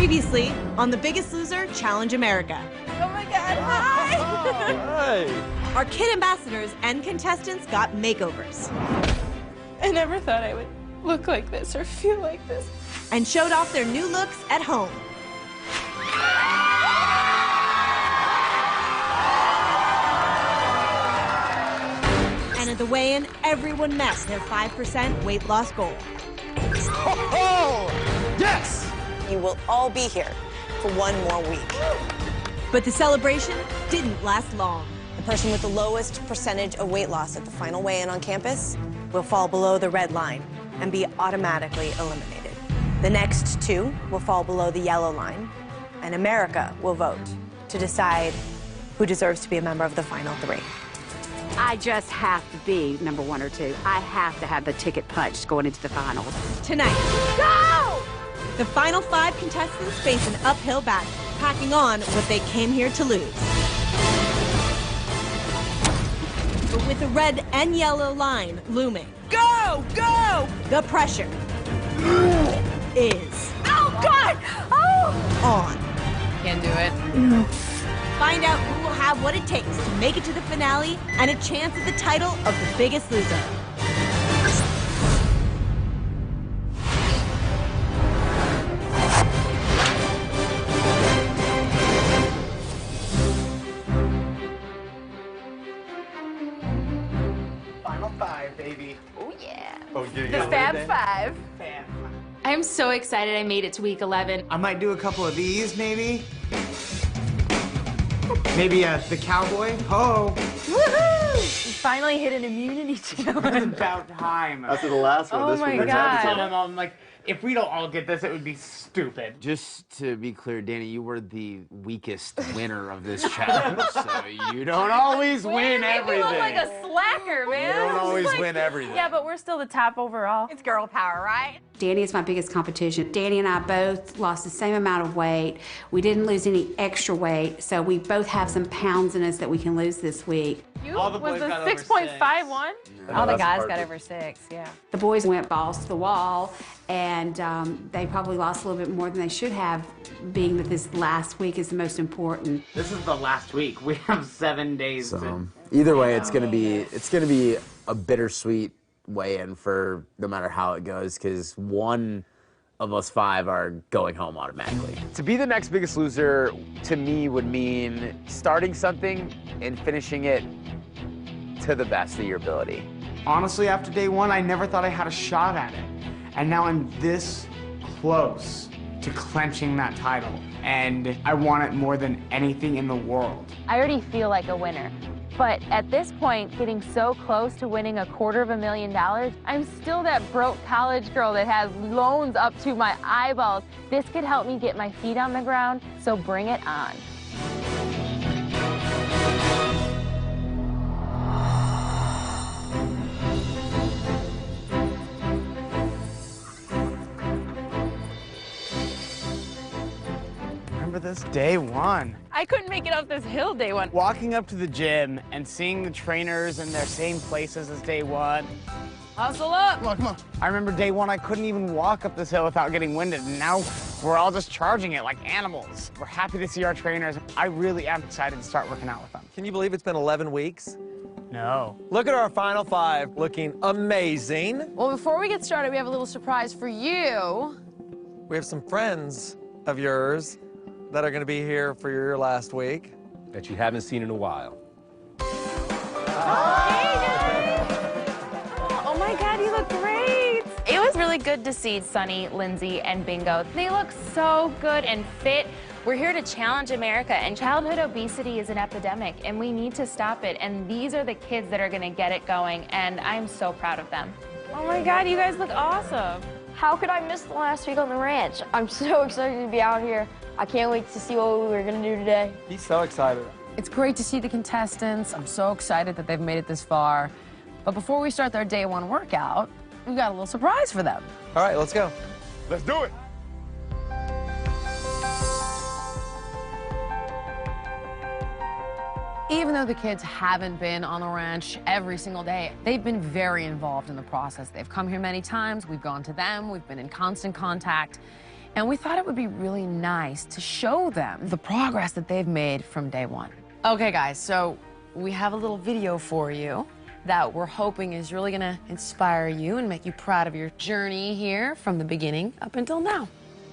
Previously on The Biggest Loser Challenge America. Oh my God, hi! Hi! Our kid ambassadors and contestants got makeovers. I never thought I would look like this or feel like this. And showed off their new looks at home. And at the weigh-in, everyone met their 5% weight loss goal. Oh, yes! You will all be here for one more week. But the celebration didn't last long. The person with the lowest percentage of weight loss at the final weigh-in on campus will fall below the red line and be automatically eliminated. The next two will fall below the yellow line, and America will vote to decide who deserves to be a member of the final three. I just have to be number 1 or 2. I have to have the ticket punched going into the finals. Tonight, go! The final 5 contestants face an uphill battle, packing on what they came here to lose. But with the red and yellow line looming, Go! Go! the pressure is Oh, God! Oh! on. Can't do it. Find out who will have what it takes to make it to the finale and a chance at the title of The Biggest Loser. Final 5, baby. Oh, yeah. Oh, you're The Fab Five. I'm so excited I made it to week 11. I might do a couple of these, maybe. Maybe the cowboy. Ho! Woohoo! You finally hit an immunity It's challenge. about time. After the last one, Oh this my one. God. I told my mom, like, if we don't all get this, it would be stupid. Just to be clear, Danny, you were the weakest winner of this challenge, so you don't always win everything. You look like a slacker, man. You don't always Like- win everything. Yeah, but we're still the top overall. It's girl power, right? Danny is my biggest competition. Danny and I both lost the same amount of weight. We didn't lose any extra weight, so we both have some pounds in us that we can lose this week. You All the was boys the got over 6.51. All the guys got over. The boys went balls to the wall, and they probably lost a little bit more than they should have, being that this last week is the most important. This is the last week. We have 7 days. So, either way, it's gonna be a bittersweet weigh-in for no matter how it goes, because one of us 5 are going home automatically. To be the next Biggest Loser, to me, would mean starting something and finishing it to the best of your ability. Honestly, after day 1, I never thought I had a shot at it. And now I'm this close to clenching that title. And I want it more than anything in the world. I already feel like a winner. But at this point, getting so close to winning $250,000, I'm still that broke college girl that has loans up to my eyeballs. This could help me get my feet on the ground, so bring it on. Remember this? Day 1. I couldn't make it up this hill day 1. Walking up to the gym and seeing the trainers in their same places as day 1. Hustle up. Come on, come on. I remember day 1, I couldn't even walk up this hill without getting winded, and now we're all just charging it like animals. We're happy to see our trainers. I really am excited to start working out with them. Can you believe it's been 11 weeks? No. Look at our final 5 looking amazing. Well, before we get started, we have a little surprise for you. We have some friends of yours that are going to be here for your last week that you haven't seen in a while. Oh my God, you look great. It was really good to see Sunny, Lindsay, and Bingo. They look so good and fit. We're here to challenge America, and childhood obesity is an epidemic, and we need to stop it. And these are the kids that are going to get it going, and I'm so proud of them. Oh my God, you guys look awesome. How could I miss the last week on the ranch? I'm so excited to be out here. I can't wait to see what we're going to do today. He's so excited. It's great to see the contestants. I'm so excited that they've made it this far. But before we start their day 1 workout, we've got a little surprise for them. All right, let's go. Let's do it. Even though the kids haven't been on the ranch every single day, they've been very involved in the process. They've come here many times. We've gone to them. We've been in constant contact. And we thought it would be really nice to show them the progress that they've made from day one. Okay, guys, so we have a little video for you that we're hoping is really gonna inspire you and make you proud of your journey here from the beginning up until now.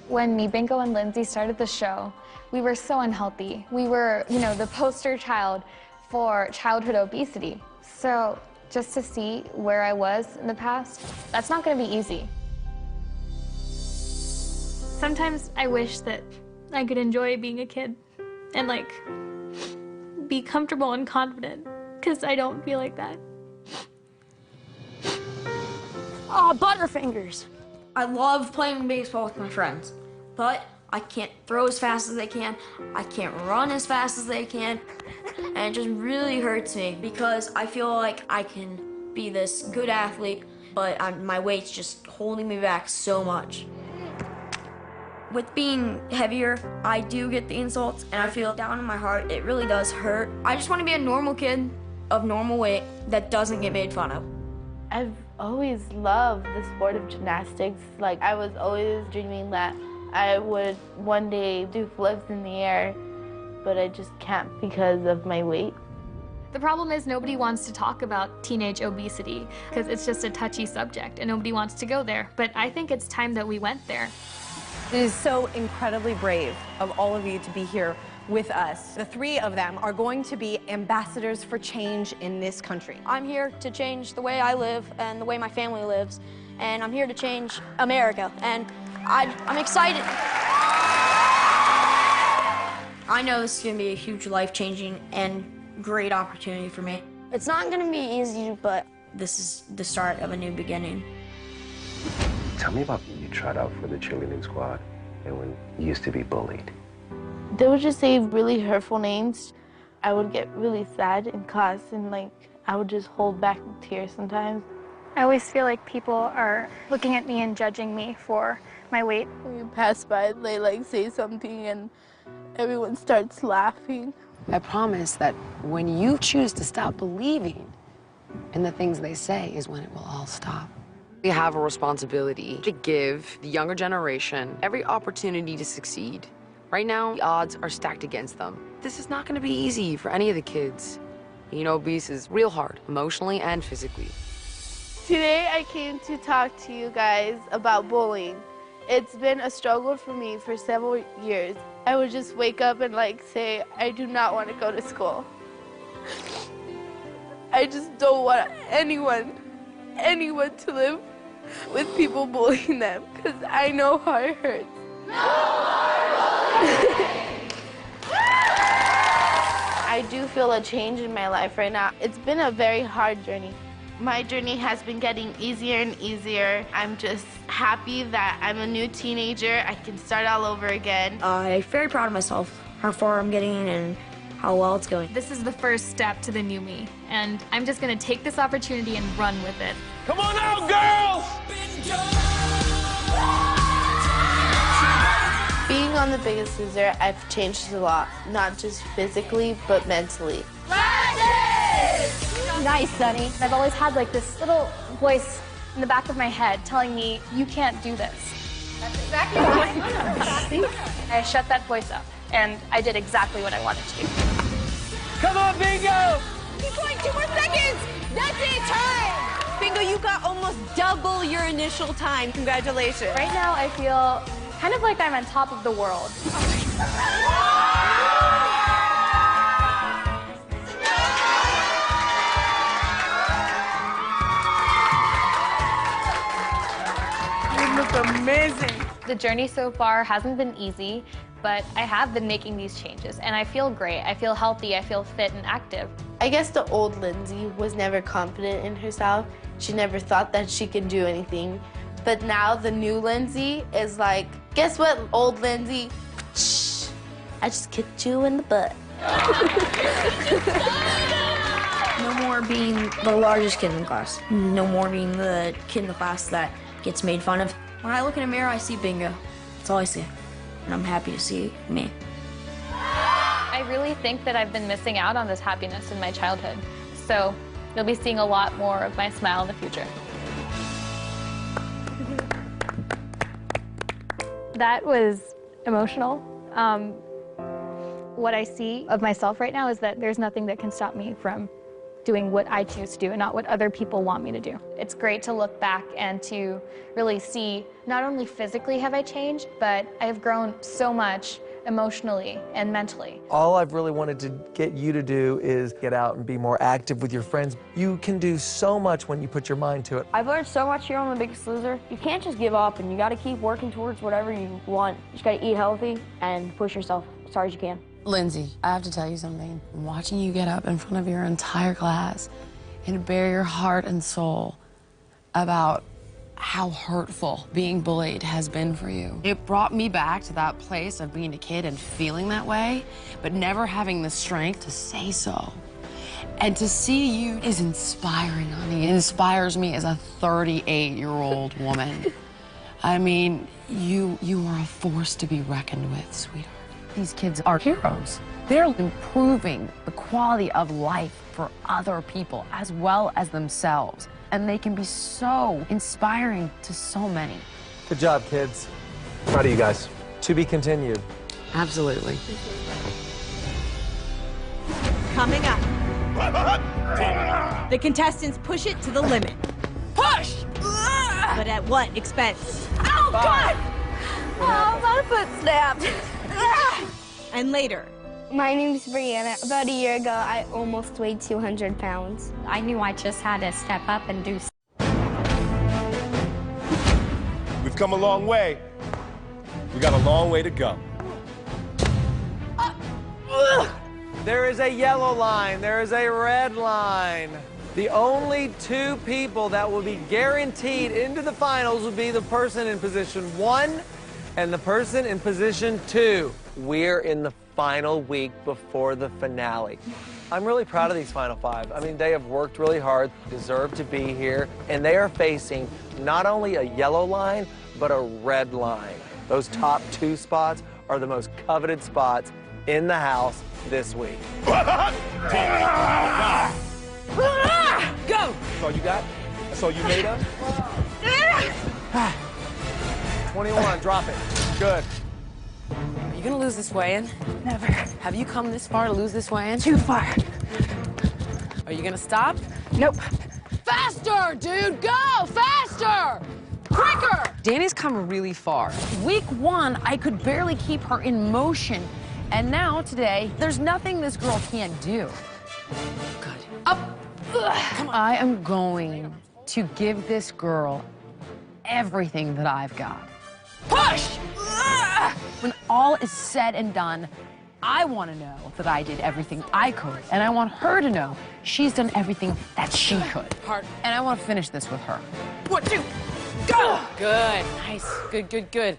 When me, Bingo, and Lindsay started the show, we were so unhealthy. We were, you know, the poster child for childhood obesity. So just to see where I was in the past, that's not gonna be easy. Sometimes I wish that I could enjoy being a kid and, like, be comfortable and confident, because I don't feel like that. Oh, Butterfingers. I love playing baseball with my friends, but I can't throw as fast as they can. I can't run as fast as they can. And it just really hurts me because I feel like I can be this good athlete, but my weight's just holding me back so much. With being heavier, I do get the insults, and I feel down in my heart. It really does hurt. I just want to be a normal kid of normal weight that doesn't get made fun of. I've always loved the sport of gymnastics. Like, I was always dreaming that I would one day do flips in the air, but I just can't because of my weight. The problem is nobody wants to talk about teenage obesity because it's just a touchy subject and nobody wants to go there. But I think it's time that we went there. It is so incredibly brave of all of you to be here with us. The three of them are going to be ambassadors for change in this country. I'm here to change the way I live and the way my family lives, and I'm here to change America, and I'm excited. I know this is going to be a huge life-changing and great opportunity for me. It's not going to be easy, but this is the start of a new beginning. Tell me about when you tried out for the cheerleading squad and when you used to be bullied. They would just say really hurtful names. I would get really sad in class, and like I would just hold back tears sometimes. I always feel like people are looking at me and judging me for my weight. When you pass by, they like say something and everyone starts laughing. I promise that when you choose to stop believing in the things they say is when it will all stop. We have a responsibility to give the younger generation every opportunity to succeed. Right now, the odds are stacked against them. This is not going to be easy for any of the kids. Being obese is real hard, emotionally and physically. Today, I came to talk to you guys about bullying. It's been a struggle for me for several years. I would just wake up and like say, I do not want to go to school. I just don't want anyone to live with people bullying them, because I know how it hurts. I do feel a change in my life right now. It's been a very hard journey. My journey has been getting easier and easier. I'm just happy that I'm a new teenager. I can start all over again. I'm very proud of myself, how far I'm getting and how well it's going. This is the first step to the new me, and I'm just gonna take this opportunity and run with it. Come on out, girls! Being on The Biggest Loser, I've changed a lot, not just physically, but mentally. Nice, Sonny. I've always had like this little voice in the back of my head telling me, you can't do this. That's exactly what I shut that voice up, and I did exactly what I wanted to do. Come on, Bingo! Keep going, 2 more seconds! That's it, time! Bingo, you got almost double your initial time. Congratulations. Right now, I feel kind of like I'm on top of the world. You look amazing. The journey so far hasn't been easy, but I have been making these changes, and I feel great. I feel healthy, I feel fit and active. I guess the old Lindsay was never confident in herself. She never thought that she could do anything. But now the new Lindsay is like, guess what, old Lindsay? I just kicked you in the butt. No more being the largest kid in the class. No more being the kid in the class that gets made fun of. When I look in a mirror, I see Bingo. That's all I see. And I'm happy to see me. I really think that I've been missing out on this happiness in my childhood. So you'll be seeing a lot more of my smile in the future. That was emotional. What I see of myself right now is that there's nothing that can stop me from doing what I choose to do and not what other people want me to do. It's great to look back and to really see not only physically have I changed, but I have grown so much emotionally and mentally. All I've really wanted to get you to do is get out and be more active with your friends. You can do so much when you put your mind to it. I've learned so much here on The Biggest Loser. You can't just give up, and you got to keep working towards whatever you want. You just got to eat healthy and push yourself as hard as you can. Lindsay, I have to tell you something. Watching you get up in front of your entire class and bare your heart and soul about how hurtful being bullied has been for you. It brought me back to that place of being a kid and feeling that way, but never having the strength to say so. And to see you is inspiring, honey. It inspires me as a 38-year-old woman. I mean, you are a force to be reckoned with, sweetheart. These kids are heroes. They're improving the quality of life for other people as well as themselves. And they can be so inspiring to so many. Good job, kids. Proud of you guys. To be continued. Absolutely. Coming up, the contestants push it to the limit. Push! But at what expense? Oh, God! Oh, my foot snapped. And later, my name's Brianna. About a year ago, I almost weighed 200 pounds. I knew I just had to step up and do. We've come a long way. We got a long way to go. There is a yellow line, there is a red line. The only two people that will be guaranteed into the finals will be the person in position 1 and the person in position 2. We're in the final week before the finale. I'm really proud of these final 5. I mean, they have worked really hard, deserve to be here, and they are facing not only a yellow line, but a red line. Those top 2 spots are the most coveted spots in the house this week. Go! That's all you got? That's all you made of? 21, drop it. Good. Are you gonna lose this weigh-in? Never. Have you come this far to lose this weigh-in? Too far. Are you gonna stop? Nope. Faster, dude, go! Faster! Quicker! Danny's come really far. Week 1, I could barely keep her in motion. And now, today, there's nothing this girl can't do. Good. Up! Come on. I am going to give this girl everything that I've got. Push! When all is said and done, I want to know that I did everything I could, and I want her to know she's done everything that she could. Hard. And I want to finish this with her. 1, 2, go! Good. Nice. Good, good, good.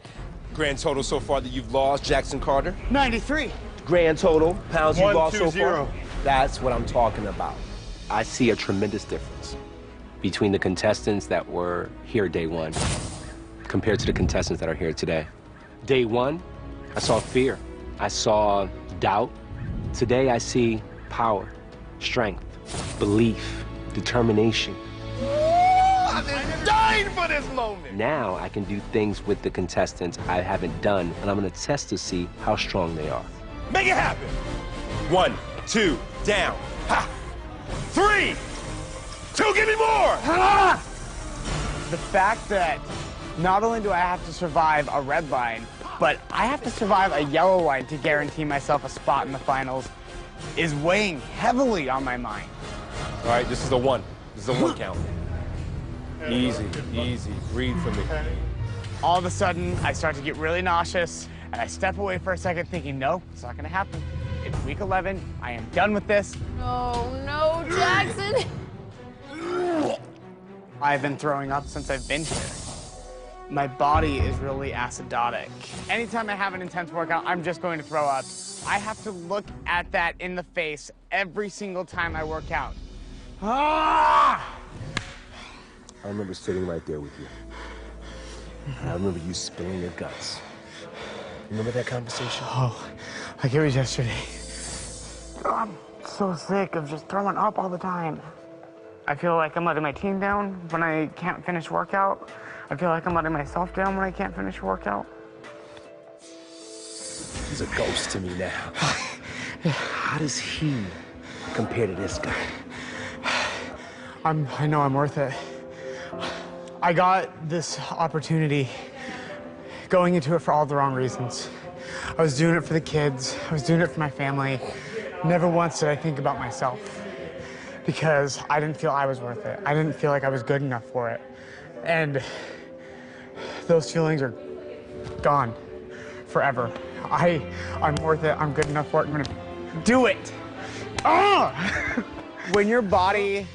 Grand total so far that you've lost, Jackson Carter? 93. Grand total, pounds you've lost so 120. far? That's what I'm talking about. I see a tremendous difference between the contestants that were here day 1 compared to the contestants that are here today. Day 1, I saw fear. I saw doubt. Today, I see power, strength, belief, determination. I've been dying for this moment. Now, I can do things with the contestants I haven't done, and I'm gonna test to see how strong they are. Make it happen. 1, 2, down. Ha! 3, 2, give me more. Ah! The fact that not only do I have to survive a red line, but I have to survive a yellow line to guarantee myself a spot in the finals is weighing heavily on my mind. All right, this is a 1. This is a 1 count. Easy, easy. Breathe for me. All of a sudden, I start to get really nauseous, and I step away for a second thinking, no, it's not gonna happen. It's week 11, I am done with this. Oh, no, Jackson. I've been throwing up since I've been here. My body is really acidotic. Anytime I have an intense workout, I'm just going to throw up. I have to look at that in the face every single time I work out. Ah! I remember sitting right there with you. I remember you spilling your guts. Remember that conversation? Oh, like it was yesterday. I'm so sick of just throwing up all the time. I feel like I'm letting my team down when I can't finish workout. I feel like I'm letting myself down when I can't finish workout. He's a ghost to me now. How does he compare to this guy? I know I'm worth it. I got this opportunity going into it for all the wrong reasons. I was doing it for the kids. I was doing it for my family. Never once did I think about myself because I didn't feel I was worth it. I didn't feel like I was good enough for it. And those feelings are gone forever. I'm worth it. I'm good enough for it. I'm gonna do it. Oh! When your body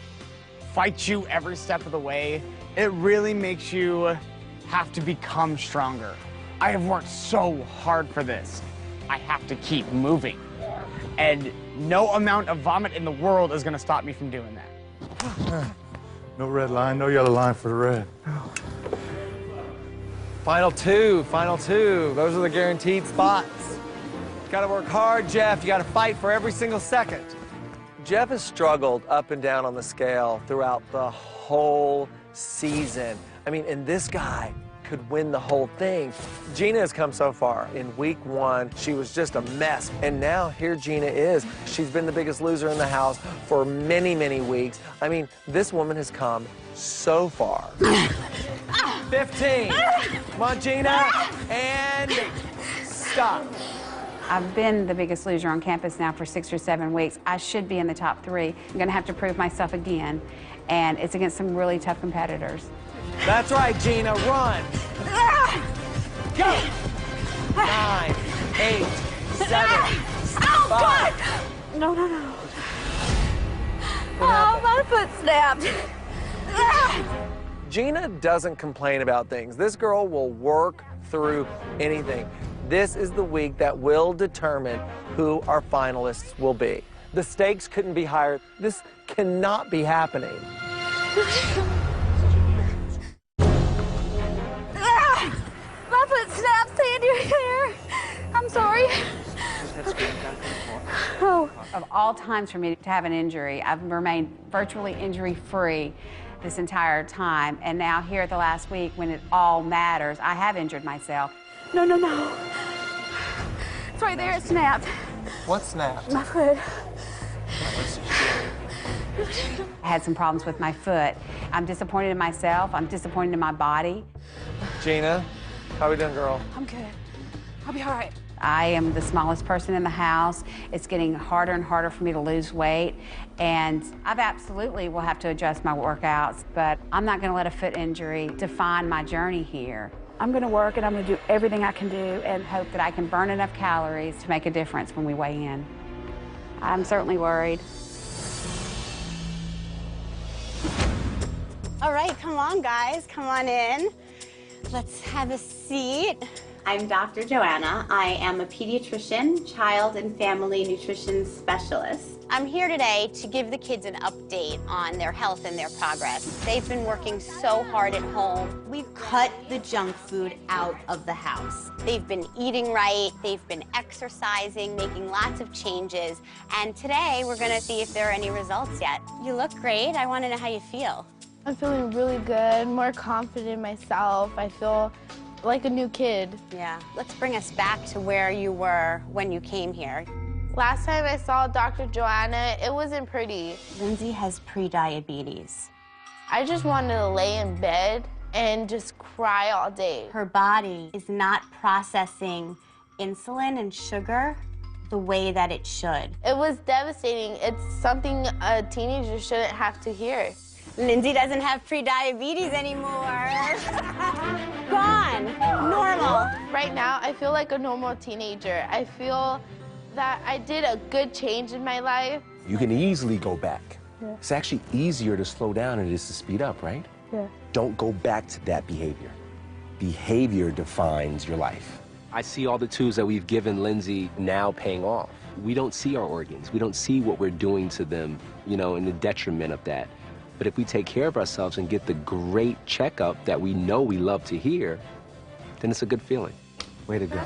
fights you every step of the way, it really makes you have to become stronger. I have worked so hard for this. I have to keep moving. And no amount of vomit in the world is gonna stop me from doing that. No red line, no yellow line for the red. Final two. Those are the guaranteed spots. You gotta work hard, Jeff. You gotta fight for every single second. Jeff has struggled up and down on the scale throughout the whole season. I mean, and this guy could win the whole thing. Gina has come so far. In week 1, she was just a mess. And now here Gina is. She's been the biggest loser in the house for many, many weeks. I mean, this woman has come so far. 15. Come on, Gina. And stop. I've been the biggest loser on campus now for 6 or 7 weeks. I should be in the top 3. I'm gonna have to prove myself again. And it's against some really tough competitors. That's right, Gina, run. Go. 9, 8, 7, 5. God! No. Oh, my foot snapped. Gina doesn't complain about things. This girl will work through anything. This is the week that will determine who our finalists will be. The stakes couldn't be higher. This cannot be happening. My foot snapped, Sandy, here. I'm sorry. Oh. Of all times for me to have an injury, I've remained virtually injury-free this entire time. And now here at the last week, when it all matters, I have injured myself. No. It's right there, it snapped. What snapped? My foot. I had some problems with my foot. I'm disappointed in myself. I'm disappointed in my body. Gina, how we doing, girl? I'm good. I'll be all right. I am the smallest person in the house. It's getting harder and harder for me to lose weight. And I've absolutely will have to adjust my workouts, but I'm not gonna let a foot injury define my journey here. I'm gonna work and I'm gonna do everything I can do and hope that I can burn enough calories to make a difference when we weigh in. I'm certainly worried. All right, come on, guys. Come on in. Let's have a seat. I'm Dr. Joanna. I am a pediatrician, child and family nutrition specialist. I'm here today to give the kids an update on their health and their progress. They've been working so hard at home. We've cut the junk food out of the house. They've been eating right, they've been exercising, making lots of changes, and today we're gonna see if there are any results yet. You look great. I wanna know how you feel. I'm feeling really good, more confident in myself. I feel like a new kid. Yeah, let's bring us back to where you were when you came here. Last time I saw Dr. Joanna, it wasn't pretty. Lindsay has pre-diabetes. I just wanted to lay in bed and just cry all day. Her body is not processing insulin and sugar the way that it should. It was devastating. It's something a teenager shouldn't have to hear. Lindsay doesn't have pre-diabetes anymore. Gone. Normal. Right now, I feel like a normal teenager. I feel that I did a good change in my life. You can easily go back. Yeah. It's actually easier to slow down than it is to speed up, right? Yeah. Don't go back to that behavior. Behavior defines your life. I see all the tools that we've given Lindsay now paying off. We don't see our organs. We don't see what we're doing to them, you know, and the detriment of that. But if we take care of ourselves and get the great checkup that we know we love to hear, then it's a good feeling. Way to go.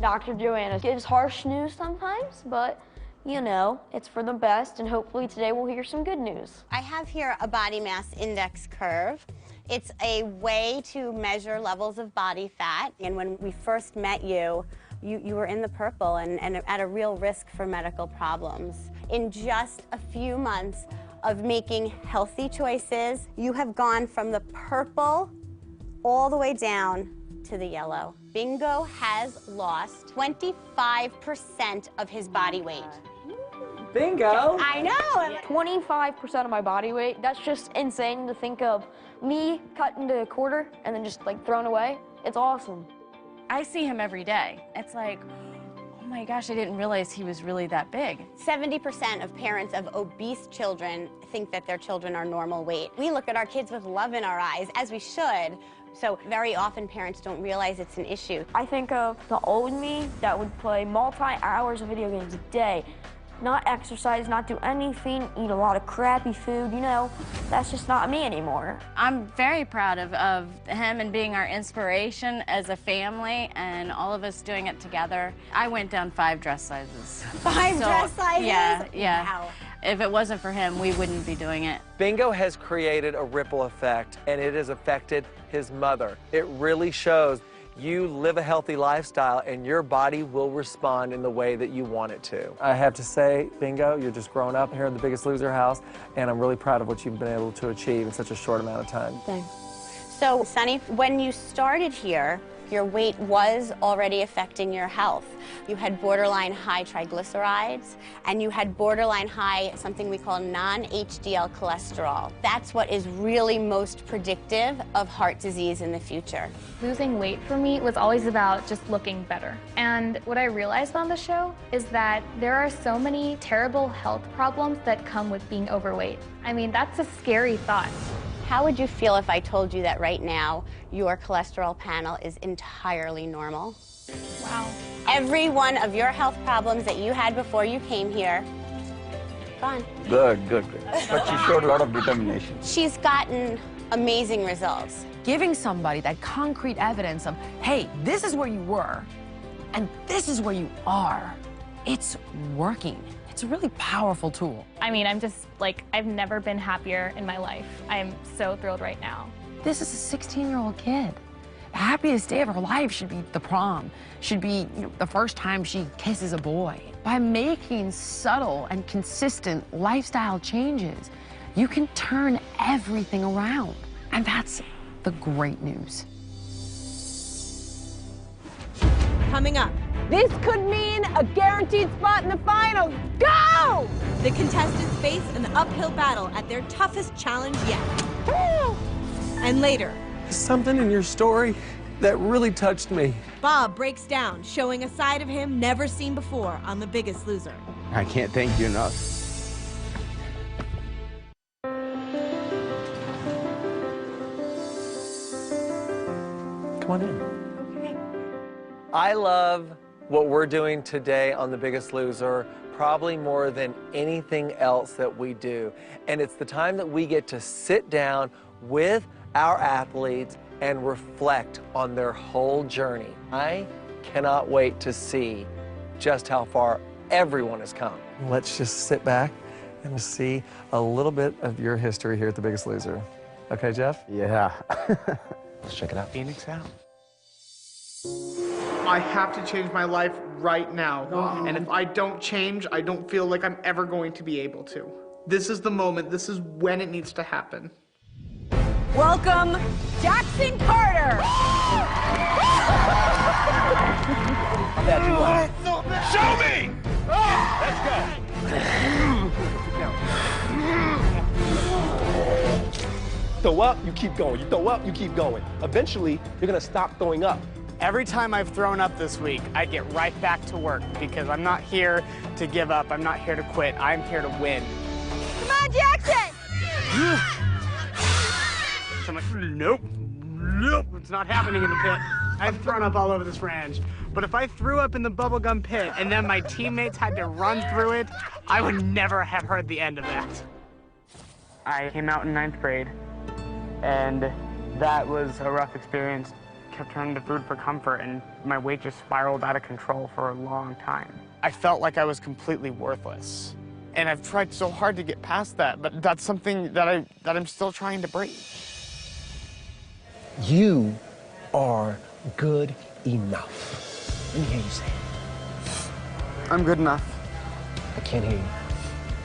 Dr. Joanna gives harsh news sometimes, but you know, it's for the best, and hopefully today we'll hear some good news. I have here a body mass index curve. It's a way to measure levels of body fat. And when we first met you, you were in the purple and at a real risk for medical problems. In just a few months of making healthy choices, you have gone from the purple all the way down to the yellow. Bingo has lost 25% of his body weight. Bingo! I know! 25% of my body weight, that's just insane to think of me cut into a quarter and then just like thrown away. It's awesome. I see him every day. It's like, oh my gosh, I didn't realize he was really that big. 70% of parents of obese children think that their children are normal weight. We look at our kids with love in our eyes, as we should. So very often parents don't realize it's an issue. I think of the old me that would play multi-hours of video games a day, not exercise, not do anything, eat a lot of crappy food, you know, that's just not me anymore. I'm very proud of him and being our inspiration as a family and all of us doing it together. I went down 5 dress sizes. 5 dress sizes? Yeah. Wow. If it wasn't for him, we wouldn't be doing it. Bingo has created a ripple effect, and it has affected his mother. It really shows you live a healthy lifestyle, and your body will respond in the way that you want it to. I have to say, Bingo, you're just growing up here in the Biggest Loser house, and I'm really proud of what you've been able to achieve in such a short amount of time. Thanks. So, Sunny, when you started here, your weight was already affecting your health. You had borderline high triglycerides, and you had borderline high, something we call non-HDL cholesterol. That's what is really most predictive of heart disease in the future. Losing weight for me was always about just looking better. And what I realized on the show is that there are so many terrible health problems that come with being overweight. I mean, that's a scary thought. How would you feel if I told you that right now your cholesterol panel is entirely normal? Wow. Every one of your health problems that you had before you came here, gone. Good. But she showed a lot of determination. She's gotten amazing results. Giving somebody that concrete evidence of, hey, this is where you were, and this is where you are, it's working. It's a really powerful tool. I mean, I'm just like, I've never been happier in my life. I'm so thrilled right now. This is a 16-year-old kid. The happiest day of her life should be the prom, should be the first time she kisses a boy. By making subtle and consistent lifestyle changes, you can turn everything around. And that's the great news. Coming up. This could mean a guaranteed spot in the finals. Go! The contestants face an uphill battle at their toughest challenge yet. And later, Something in your story that really touched me. Bob breaks down, showing a side of him never seen before on The Biggest Loser. I can't thank you enough. Come on in. I love what we're doing today on The Biggest Loser, probably more than anything else that we do. And it's the time that we get to sit down with our athletes and reflect on their whole journey. I cannot wait to see just how far everyone has come. Let's just sit back and see a little bit of your history here at The Biggest Loser. Okay, Jeff? Yeah. Let's check it out. Phoenix out. I have to change my life right now. And if I don't change, I don't feel like I'm ever going to be able to. This is the moment. This is when it needs to happen. Welcome, Jackson Carter. Show me! Let's go. Throw up, you keep going. You throw up, you keep going. Eventually, you're gonna stop throwing up. Every time I've thrown up this week, I get right back to work because I'm not here to give up. I'm not here to quit. I'm here to win. Come on, Jackson! So I'm like, nope, it's not happening in the pit. I've thrown up all over this ranch. But if I threw up in the bubblegum pit and then my teammates had to run through it, I would never have heard the end of that. I came out in 9th grade, and that was a rough experience. Kept turning to food for comfort, and my weight just spiraled out of control for a long time. I felt like I was completely worthless. And I've tried so hard to get past that, but that's something that I'm still trying to break. You are good enough. Let me hear you say it. I'm good enough. I can't hear you.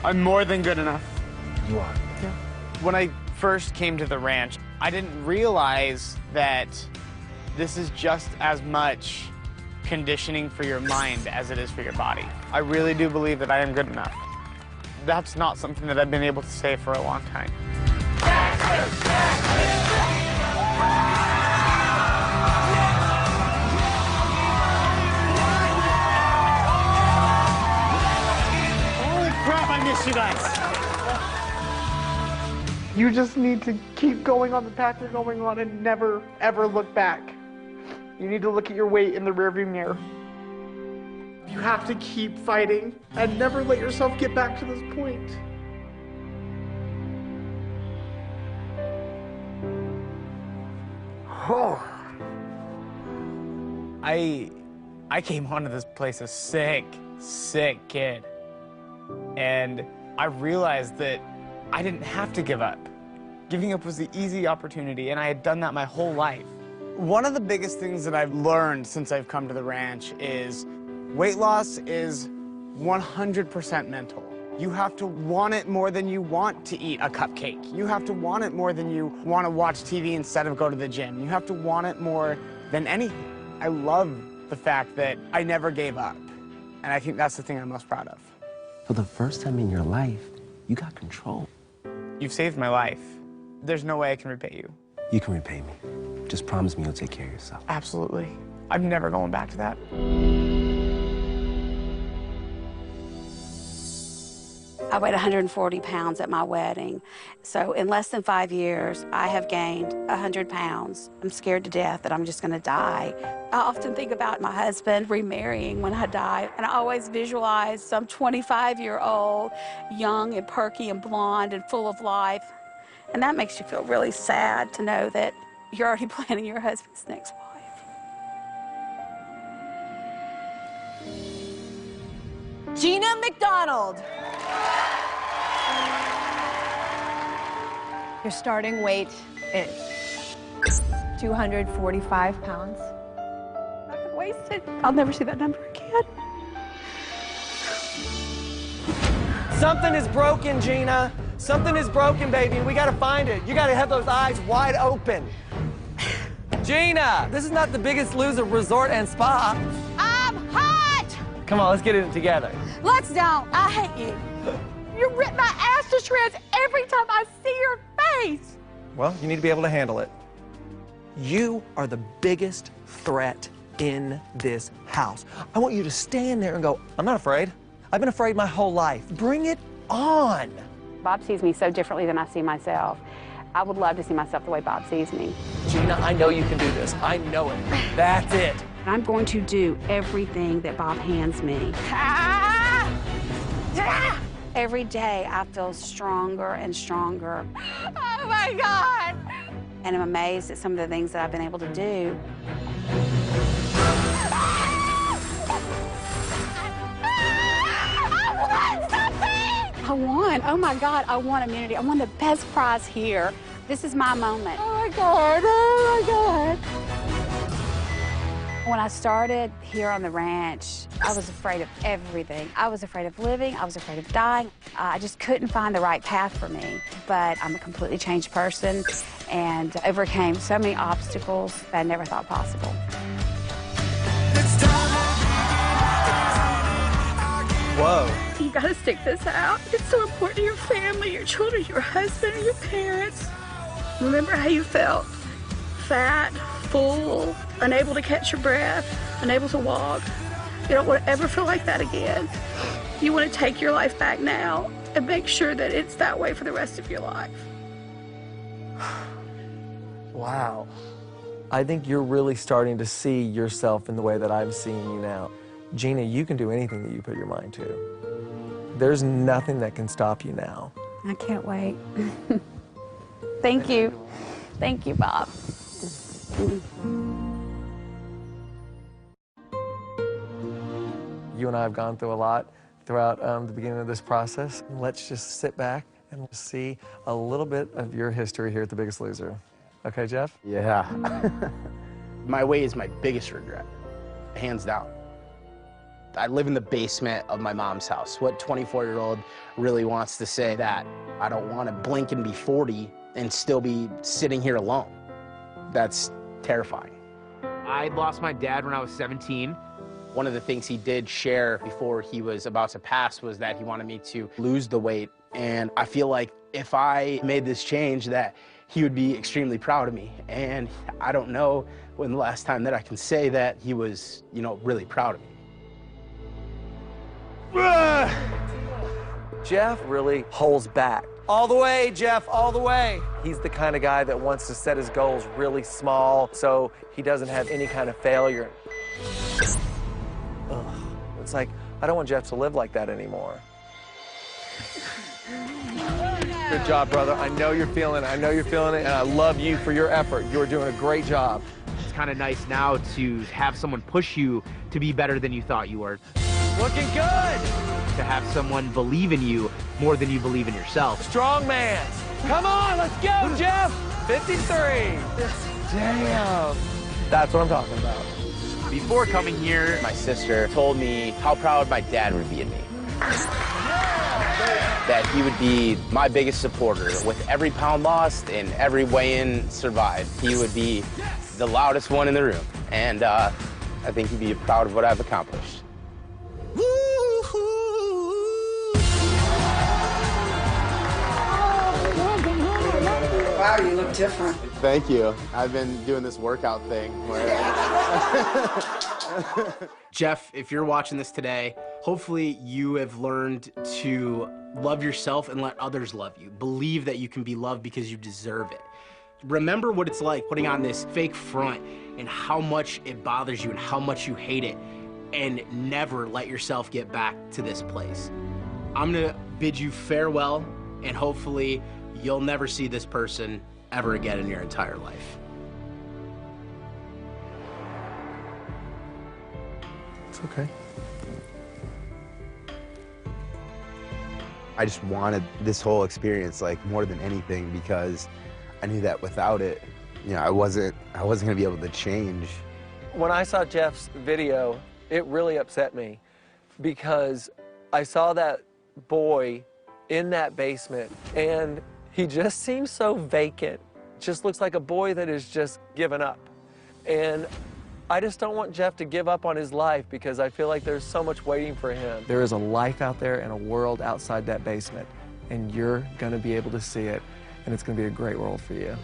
I'm more than good enough. You are. Yeah. When I first came to the ranch, I didn't realize that this is just as much conditioning for your mind as it is for your body. I really do believe that I am good enough. That's not something that I've been able to say for a long time. Holy crap, I miss you guys. You just need to keep going on the path you're going on and never, ever look back. You need to look at your weight in the rearview mirror. You have to keep fighting and never let yourself get back to this point. Oh. I came onto this place a sick kid. And I realized that I didn't have to give up. Giving up was the easy opportunity, and I had done that my whole life. One of the biggest things that I've learned since I've come to the ranch is weight loss is 100% mental. You have to want it more than you want to eat a cupcake. You have to want it more than you want to watch TV instead of go to the gym. You have to want it more than anything. I love the fact that I never gave up, and I think that's the thing I'm most proud of. For the first time in your life, you got control. You've saved my life. There's no way I can repay you. You can repay me. Just promise me you'll take care of yourself. Absolutely. I'm never going back to that. I weighed 140 pounds at my wedding. So in less than 5 years, I have gained 100 pounds. I'm scared to death that I'm just gonna die. I often think about my husband remarrying when I die, and I always visualize some 25-year-old, young and perky and blonde and full of life. And that makes you feel really sad to know that you're already planning your husband's next wife. Gina McDonald. Your starting weight is 245 pounds. I'm wasted. I'll never see that number again. Something is broken, Gina. Something is broken, baby, and we gotta find it. You gotta have those eyes wide open. Gina, this is not the Biggest Loser Resort and Spa. I'm hot! Come on, let's get it together. Let's don't. I hate you. You rip my ass to shreds every time I see your face. Well, you need to be able to handle it. You are the biggest threat in this house. I want you to stand there and go, I'm not afraid. I've been afraid my whole life. Bring it on. Bob sees me so differently than I see myself. I would love to see myself the way Bob sees me. Gina, I know you can do this. I know it. That's it. I'm going to do everything that Bob hands me. Every day I feel stronger and stronger. Oh my God! And I'm amazed at some of the things that I've been able to do. I won. Oh my God, I won immunity. I won the best prize here. This is my moment. Oh my God, oh my God. When I started here on the ranch, I was afraid of everything. I was afraid of living, I was afraid of dying. I just couldn't find the right path for me. But I'm a completely changed person and overcame so many obstacles that I never thought possible. Whoa. You gotta stick this out. It's so important to your family, your children, your husband, your parents. Remember how you felt? Fat, full, unable to catch your breath, unable to walk. You don't want to ever feel like that again. You want to take your life back now and make sure that it's that way for the rest of your life. Wow. I think you're really starting to see yourself in the way that I'm seeing you now. Gina, you can do anything that you put your mind to. There's nothing that can stop you now. I can't wait. Thank you. Thank you, Bob. You and I have gone through a lot throughout the beginning of this process. Let's just sit back and see a little bit of your history here at The Biggest Loser. Okay, Jeff? Yeah. My weight is my biggest regret, hands down. I live in the basement of my mom's house. What 24-year-old really wants to say that? I don't want to blink and be 40 and still be sitting here alone. That's terrifying. I lost my dad when I was 17. One of the things he did share before he was about to pass was that he wanted me to lose the weight. And I feel like if I made this change, that he would be extremely proud of me. And I don't know when the last time that I can say that he was, you know, really proud of me. Jeff really holds back. All the way, Jeff, all the way. He's the kind of guy that wants to set his goals really small so he doesn't have any kind of failure. Ugh. It's like, I don't want Jeff to live like that anymore. Good job, brother. I know you're feeling it. I know you're feeling it, and I love you for your effort. You're doing a great job. It's kind of nice now to have someone push you to be better than you thought you were. Looking good! To have someone believe in you more than you believe in yourself. Strong man. Come on, let's go, Jeff! 53. Damn. That's what I'm talking about. Before coming here, my sister told me how proud my dad would be of me. That he would be my biggest supporter. With every pound lost and every weigh-in survived, he would be the loudest one in the room. And I think he'd be proud of what I've accomplished. Wow, you look different. Thank you. I've been doing this workout thing where... Jeff, if you're watching this today, hopefully you have learned to love yourself and let others love you. Believe that you can be loved because you deserve it. Remember what it's like putting on this fake front and how much it bothers you and how much you hate it, and never let yourself get back to this place. I'm gonna bid you farewell, and hopefully you'll never see this person ever again in your entire life. It's okay. I just wanted this whole experience, like, more than anything, because I knew that without it, you know, I wasn't gonna be able to change. When I saw Jeff's video, it really upset me because I saw that boy in that basement and he just seems so vacant. Just looks like a boy that is just given up. And I just don't want Jeff to give up on his life because I feel like there's so much waiting for him. There is a life out there and a world outside that basement, and you're gonna be able to see it, and it's gonna be a great world for you.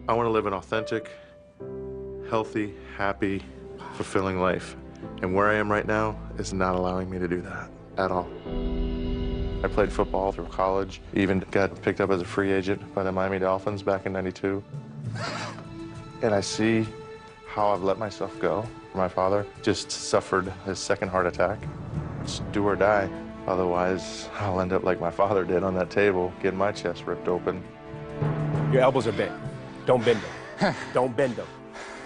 I want to live an authentic, healthy, happy, fulfilling life. And where I am right now is not allowing me to do that at all. I played football through college, even got picked up as a free agent by the Miami Dolphins back in '92. And I see how I've let myself go. My father just suffered his second heart attack. It's do or die. Otherwise, I'll end up like my father did on that table, getting my chest ripped open. Your elbows are bent. Don't bend them. Don't bend them.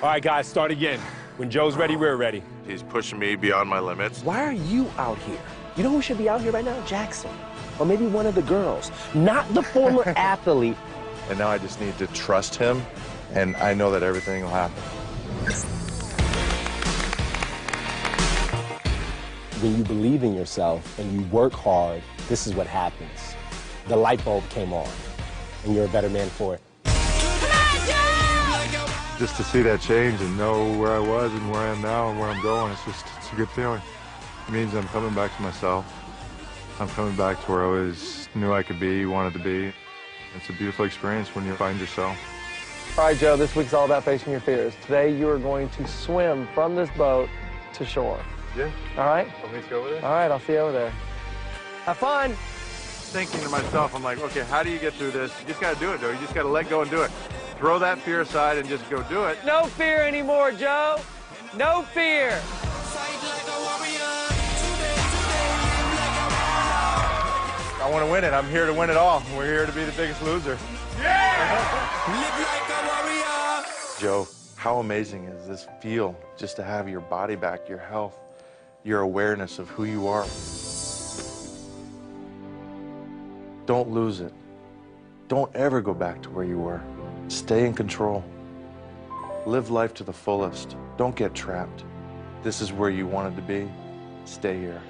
All right, guys, start again. When Joe's ready, we're ready. He's pushing me beyond my limits. Why are you out here? You know who should be out here right now? Jackson. Or maybe one of the girls. Not the former athlete. And now I just need to trust him, and I know that everything will happen. When you believe in yourself and you work hard, this is what happens. The light bulb came on, and you're a better man for it. Just to see that change and know where I was and where I am now and where I'm going, it's a good feeling. It means I'm coming back to myself. I'm coming back to where I always knew I could be, wanted to be. It's a beautiful experience when you find yourself. All right, Joe, this week's all about facing your fears. Today, you are going to swim from this boat to shore. Yeah. All right? I'll meet you over there. All right, I'll see you over there. Have fun. Thinking to myself, I'm like, okay, how do you get through this? You just got to do it, though. You just got to let go and do it. Throw that fear aside and just go do it. No fear anymore, Joe. No fear. I want to win it. I'm here to win it all. We're here to be the biggest loser. Yeah! Joe, how amazing does this feel just to have your body back, your health, your awareness of who you are? Don't lose it. Don't ever go back to where you were. Stay in control. Live life to the fullest. Don't get trapped. This is where you wanted to be. Stay here.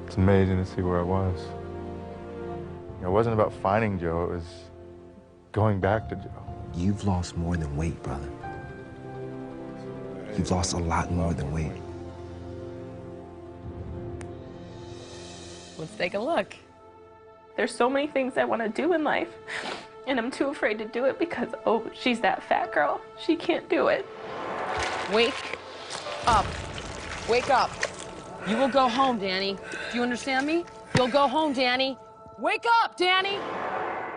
It's amazing to see where I was. It wasn't about finding Joe, it was going back to Joe. You've lost more than weight, brother. You've lost a lot more than weight. Let's take a look. There's so many things I want to do in life, and I'm too afraid to do it because, oh, she's that fat girl. She can't do it. Wake up. Wake up. You will go home, Danny. Do you understand me? You'll go home, Danny. Wake up, Danny!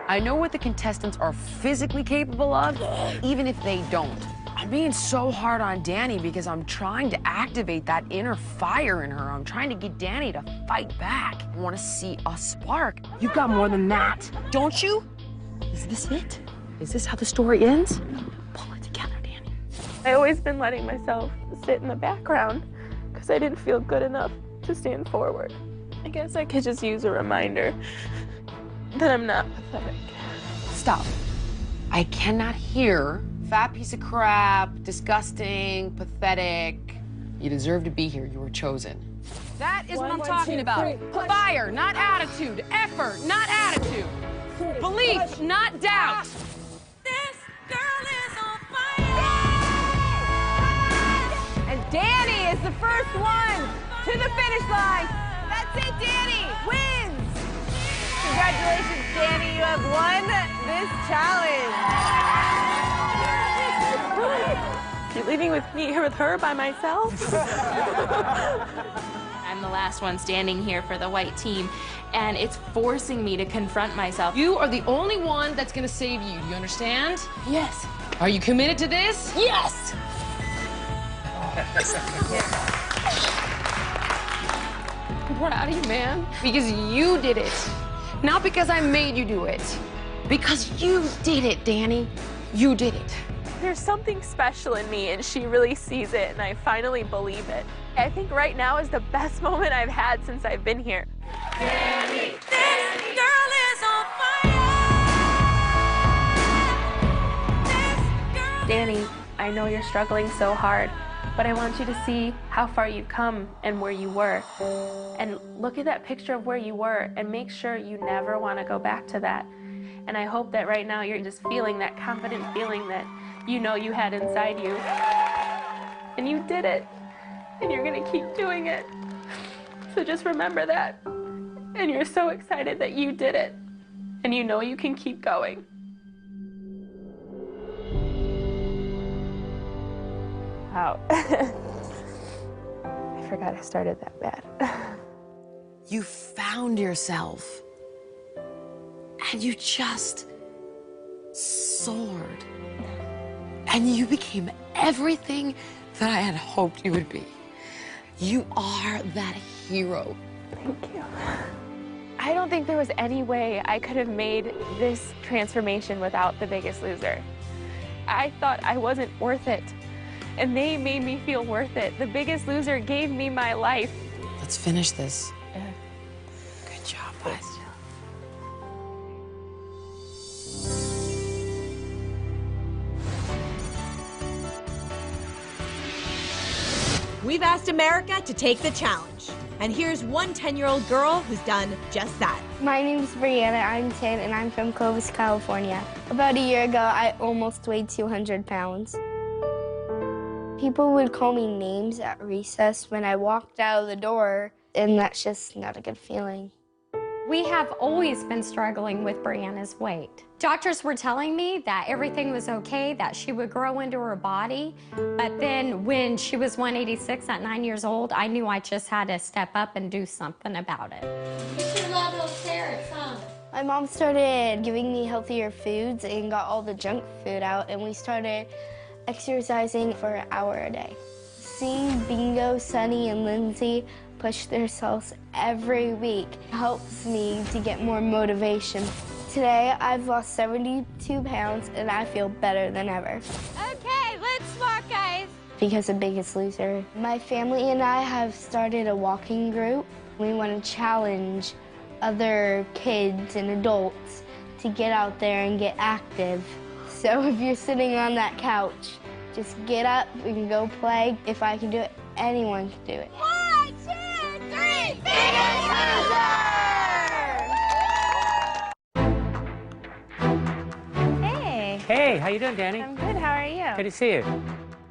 I know what the contestants are physically capable of, even if they don't. I'm being so hard on Danny because I'm trying to activate that inner fire in her. I'm trying to get Danny to fight back. I want to see a spark. You've got more than that, don't you? Is this it? Is this how the story ends? Pull it together, Danny. I always been letting myself sit in the background because I didn't feel good enough to stand forward. I guess I could just use a reminder that I'm not pathetic. Stop. I cannot hear fat piece of crap, disgusting, pathetic. You deserve to be here. You were chosen. That is what I'm talking about. Fire, not attitude. Effort, not attitude. Belief, not doubt. This girl is on fire. And Danny is the first one to the finish line. That's it, Danny wins. Congratulations, Danny. You have won this challenge. You're leaving with me here with her by myself? I'm the last one standing here for the white team, and it's forcing me to confront myself. You are the only one that's gonna save you. Do you understand? Yes. Are you committed to this? Yes! I'm proud of you, man. Because you did it. Not because I made you do it. Because you did it, Danny. You did it. There's something special in me, and she really sees it, and I finally believe it. I think right now is the best moment I've had since I've been here. Danny, this girl is on fire. Danny, I know you're struggling so hard, but I want you to see how far you've come and where you were. And look at that picture of where you were and make sure you never want to go back to that. And I hope that right now you're just feeling that confident feeling that you know you had inside you. And you did it. And you're going to keep doing it. So just remember that. And you're so excited that you did it. And you know you can keep going. Wow. I forgot I started that bad. You found yourself. And you just soared. And you became everything that I had hoped you would be. You are that hero. Thank you. I don't think there was any way I could have made this transformation without The Biggest Loser. I thought I wasn't worth it, and they made me feel worth it. The Biggest Loser gave me my life. Let's finish this. Good job, boys. We've asked America to take the challenge. And here's one 10-year-old girl who's done just that. My name's Brianna, I'm 10, and I'm from Clovis, California. About a year ago, I almost weighed 200 pounds. People would call me names at recess when I walked out of the door, and that's just not a good feeling. We have always been struggling with Brianna's weight. Doctors were telling me that everything was okay, that she would grow into her body. But then when she was 186 at 9 years old, I knew I just had to step up and do something about it. You should love those carrots, huh? My mom started giving me healthier foods and got all the junk food out, and we started exercising for an hour a day. Seeing Bingo, Sunny, and Lindsay push themselves every week helps me to get more motivation. Today, I've lost 72 pounds, and I feel better than ever. Okay, let's smart, guys. Because of Biggest Loser. My family and I have started a walking group. We want to challenge other kids and adults to get out there and get active. So if you're sitting on that couch, just get up and go play. If I can do it, anyone can do it. 1, 2, 3, Biggest Loser! Hey. Hey, how you doing, Danny? I'm good, how are you? Good to see you.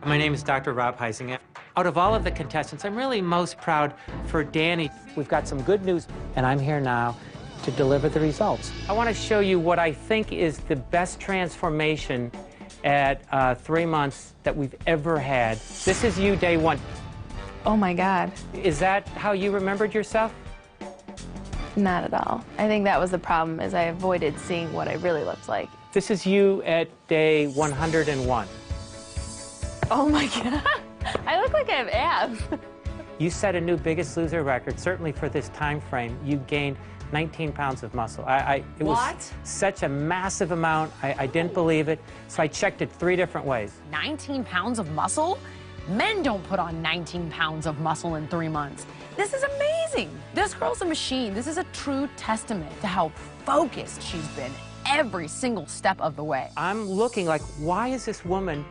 My name is Dr. Rob Heisinger. Out of all of the contestants, I'm really most proud for Danny. We've got some good news, and I'm here now to deliver the results. I want to show you what I think is the best transformation at 3 months that we've ever had. This is you day 1. Oh my God. Is that how you remembered yourself? Not at all. I think that was the problem, is I avoided seeing what I really looked like. This is you at day 101. Oh my God. I look like I have abs. You set a new Biggest Loser record, certainly for this time frame. You gained 19 pounds of muscle. It was such a massive amount. I didn't believe it, so I checked it 3 different ways. 19 pounds of muscle? Men don't put on 19 pounds of muscle in 3 months. This is amazing. This girl's a machine. This is a true testament to how focused she's been every single step of the way. I'm looking like, why is this woman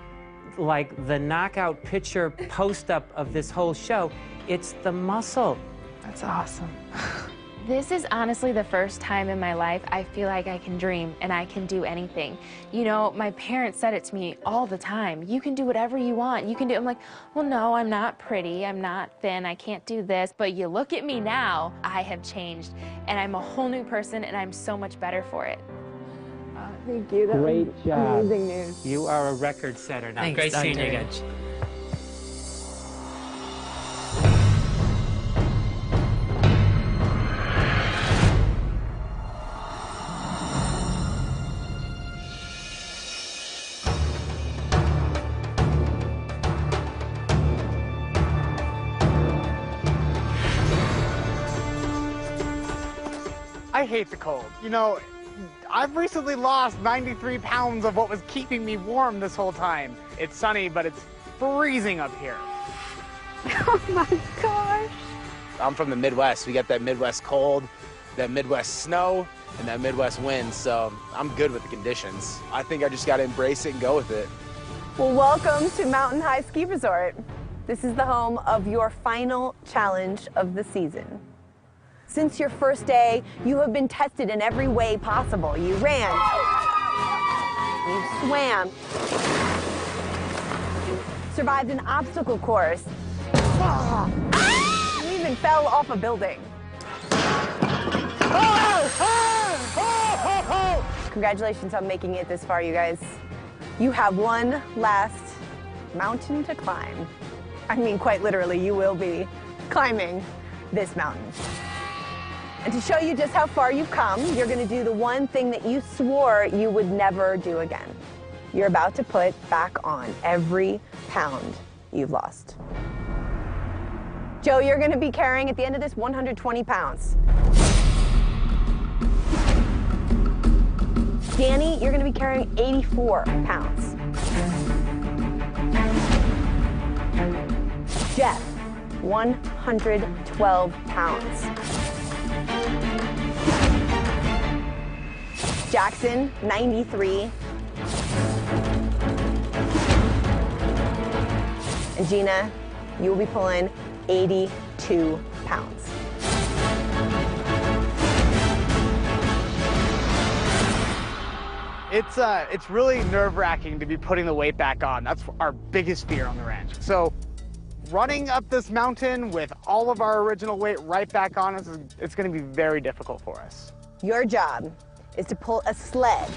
like the knockout picture post-up of this whole show? It's the muscle. That's awesome. This is honestly the first time in my life I feel like I can dream and I can do anything. You know, my parents said it to me all the time. You can do whatever you want. You can do. I'm like, well, no, I'm not pretty. I'm not thin. I can't do this. But you look at me now, I have changed and I'm a whole new person and I'm so much better for it. Thank you. That Great was job. amazing news. You are a record setter now. Thanks, Great seeing you Doctor. again. I hate the cold. You know, I've recently lost 93 pounds of what was keeping me warm this whole time. It's sunny, but it's freezing up here. Oh my gosh. I'm from the Midwest. We got that Midwest cold, that Midwest snow, and that Midwest wind, so I'm good with the conditions. I think I just got to embrace it and go with it. Well, welcome to Mountain High Ski Resort. This is the home of your final challenge of the season. Since your first day, you have been tested in every way possible. You ran, you swam, you survived an obstacle course, you even fell off a building. Congratulations on making it this far, you guys. You have one last mountain to climb. I mean, quite literally, you will be climbing this mountain. And to show you just how far you've come, you're going to do the one thing that you swore you would never do again. You're about to put back on every pound you've lost. Joe, you're going to be carrying at the end of this 120 pounds. Danny, you're going to be carrying 84 pounds. Jeff, 112 pounds. Jackson, 93. And Gina, you will be pulling 82 pounds. It's really nerve-wracking to be putting the weight back on. That's our biggest fear on the ranch. So running up this mountain with all of our original weight right back on us, it's going to be very difficult for us. Your job is to pull a sled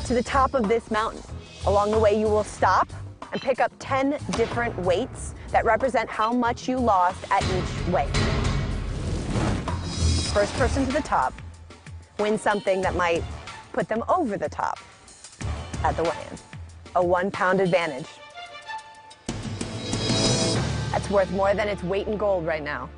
to the top of this mountain. Along the way, you will stop and pick up 10 different weights that represent how much you lost at each weight. First person to the top wins something that might put them over the top at the weigh-in. A 1 pound advantage. That's worth more than its weight in gold right now.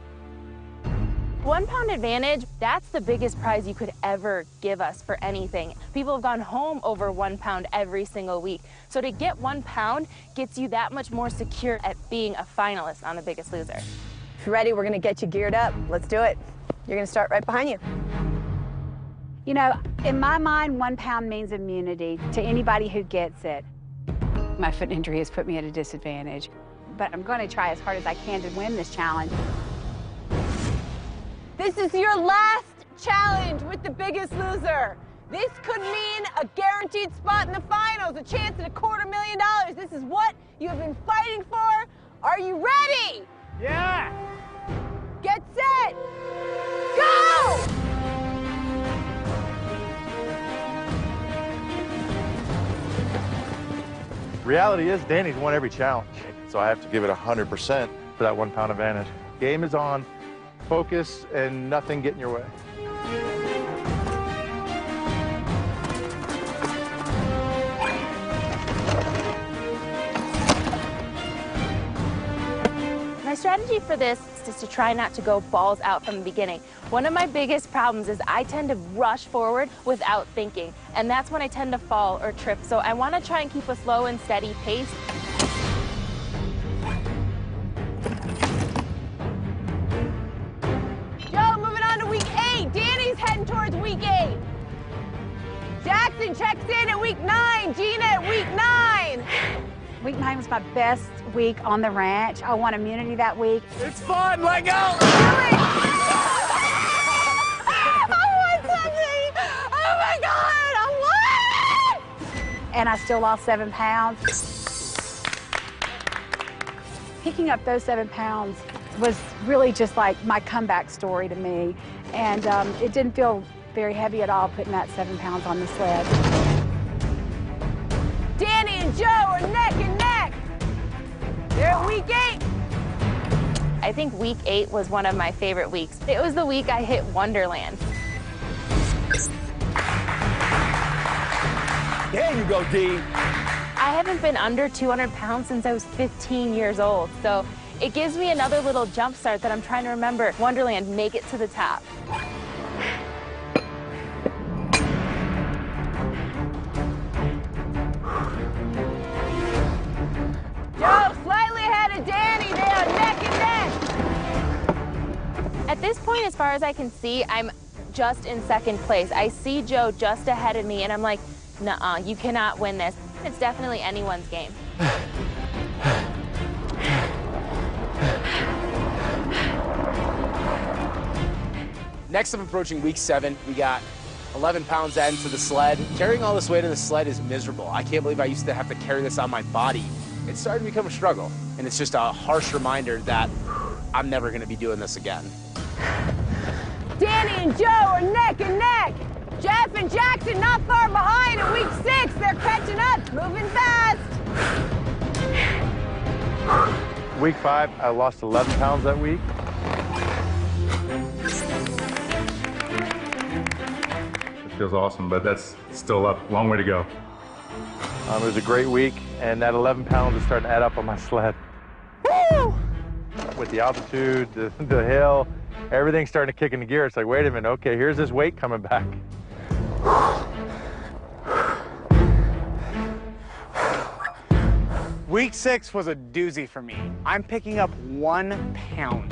1 pound advantage, that's the biggest prize you could ever give us for anything. People have gone home over 1 pound every single week. So to get 1 pound gets you that much more secure at being a finalist on The Biggest Loser. If you're ready, we're gonna get you geared up. Let's do it. You're gonna start right behind you. You know, in my mind, 1 pound means immunity to anybody who gets it. My foot injury has put me at a disadvantage, but I'm going to try as hard as I can to win this challenge. This is your last challenge with The Biggest Loser. This could mean a guaranteed spot in the finals, a chance at $250,000. This is what you have been fighting for. Are you ready? Yeah! Get set! Go! Reality is Danny's won every challenge, so I have to give it 100% for that 1 pound advantage. Game is on, focus, and nothing get in your way. My strategy for this is to try not to go balls out from the beginning. One of my biggest problems is I tend to rush forward without thinking, and that's when I tend to fall or trip. So I want to try and keep a slow and steady pace. Joe, moving on to week 8. Danny's heading towards week 8. Jackson checks in at week 9. Gina at week 9. Week 9 was my best week on the ranch. I won immunity that week. It's fun, let go! I won something! Oh my God, I won! And I still lost 7 pounds. Picking up those 7 pounds was really just like my comeback story to me. And it didn't feel very heavy at all putting that 7 pounds on the sled. Danny and Joe are neck and neck. They're at week 8. I think week 8 was one of my favorite weeks. It was the week I hit Wonderland. There you go, D. I haven't been under 200 pounds since I was 15 years old, so it gives me another little jump start that I'm trying to remember. Wonderland, make it to the top. Joe, slightly ahead of Danny. They are neck and neck. At this point, as far as I can see, I'm just in second place. I see Joe just ahead of me, and I'm like, nuh-uh, you cannot win this. It's definitely anyone's game. Next up, approaching week 7, we got 11 pounds added to the sled. Carrying all this weight on the sled is miserable. I can't believe I used to have to carry this on my body. It's starting to become a struggle, and it's just a harsh reminder that I'm never gonna be doing this again. Danny and Joe are neck and neck. Jeff and Jackson not far behind in week 6. They're catching up, moving fast. Week 5, I lost 11 pounds that week. It feels awesome, but that's still a long way to go. It was a great week, and that 11 pounds is starting to add up on my sled. Woo! With the altitude, the hill, everything's starting to kick into gear. It's like, wait a minute, okay, here's this weight coming back. Week 6 was a doozy for me. I'm picking up 1 pound.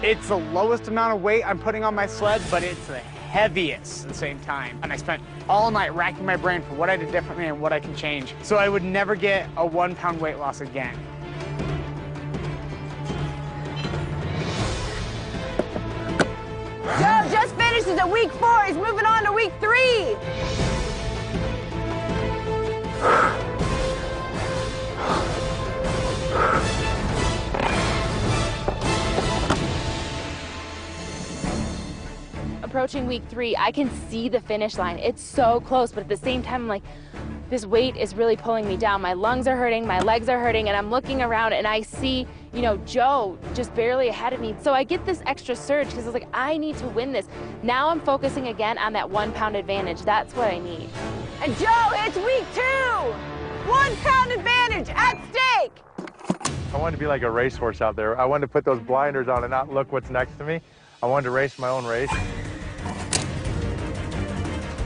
It's the lowest amount of weight I'm putting on my sled, but it's the heaviest at the same time. And I spent all night racking my brain for what I did differently and what I can change. So I would never get a 1 pound weight loss again. Joe just finishes at week 4. He's moving on to week 3. Approaching week 3, I can see the finish line. It's so close, but at the same time, I'm like, this weight is really pulling me down. My lungs are hurting, my legs are hurting, and I'm looking around and I see, you know, Joe just barely ahead of me. So I get this extra surge because it's like, I need to win this. Now I'm focusing again on that 1 pound advantage. That's what I need. And Joe, it's week 2. 1 pound advantage at stake. I wanted to be like a racehorse out there. I wanted to put those blinders on and not look what's next to me. I wanted to race my own race.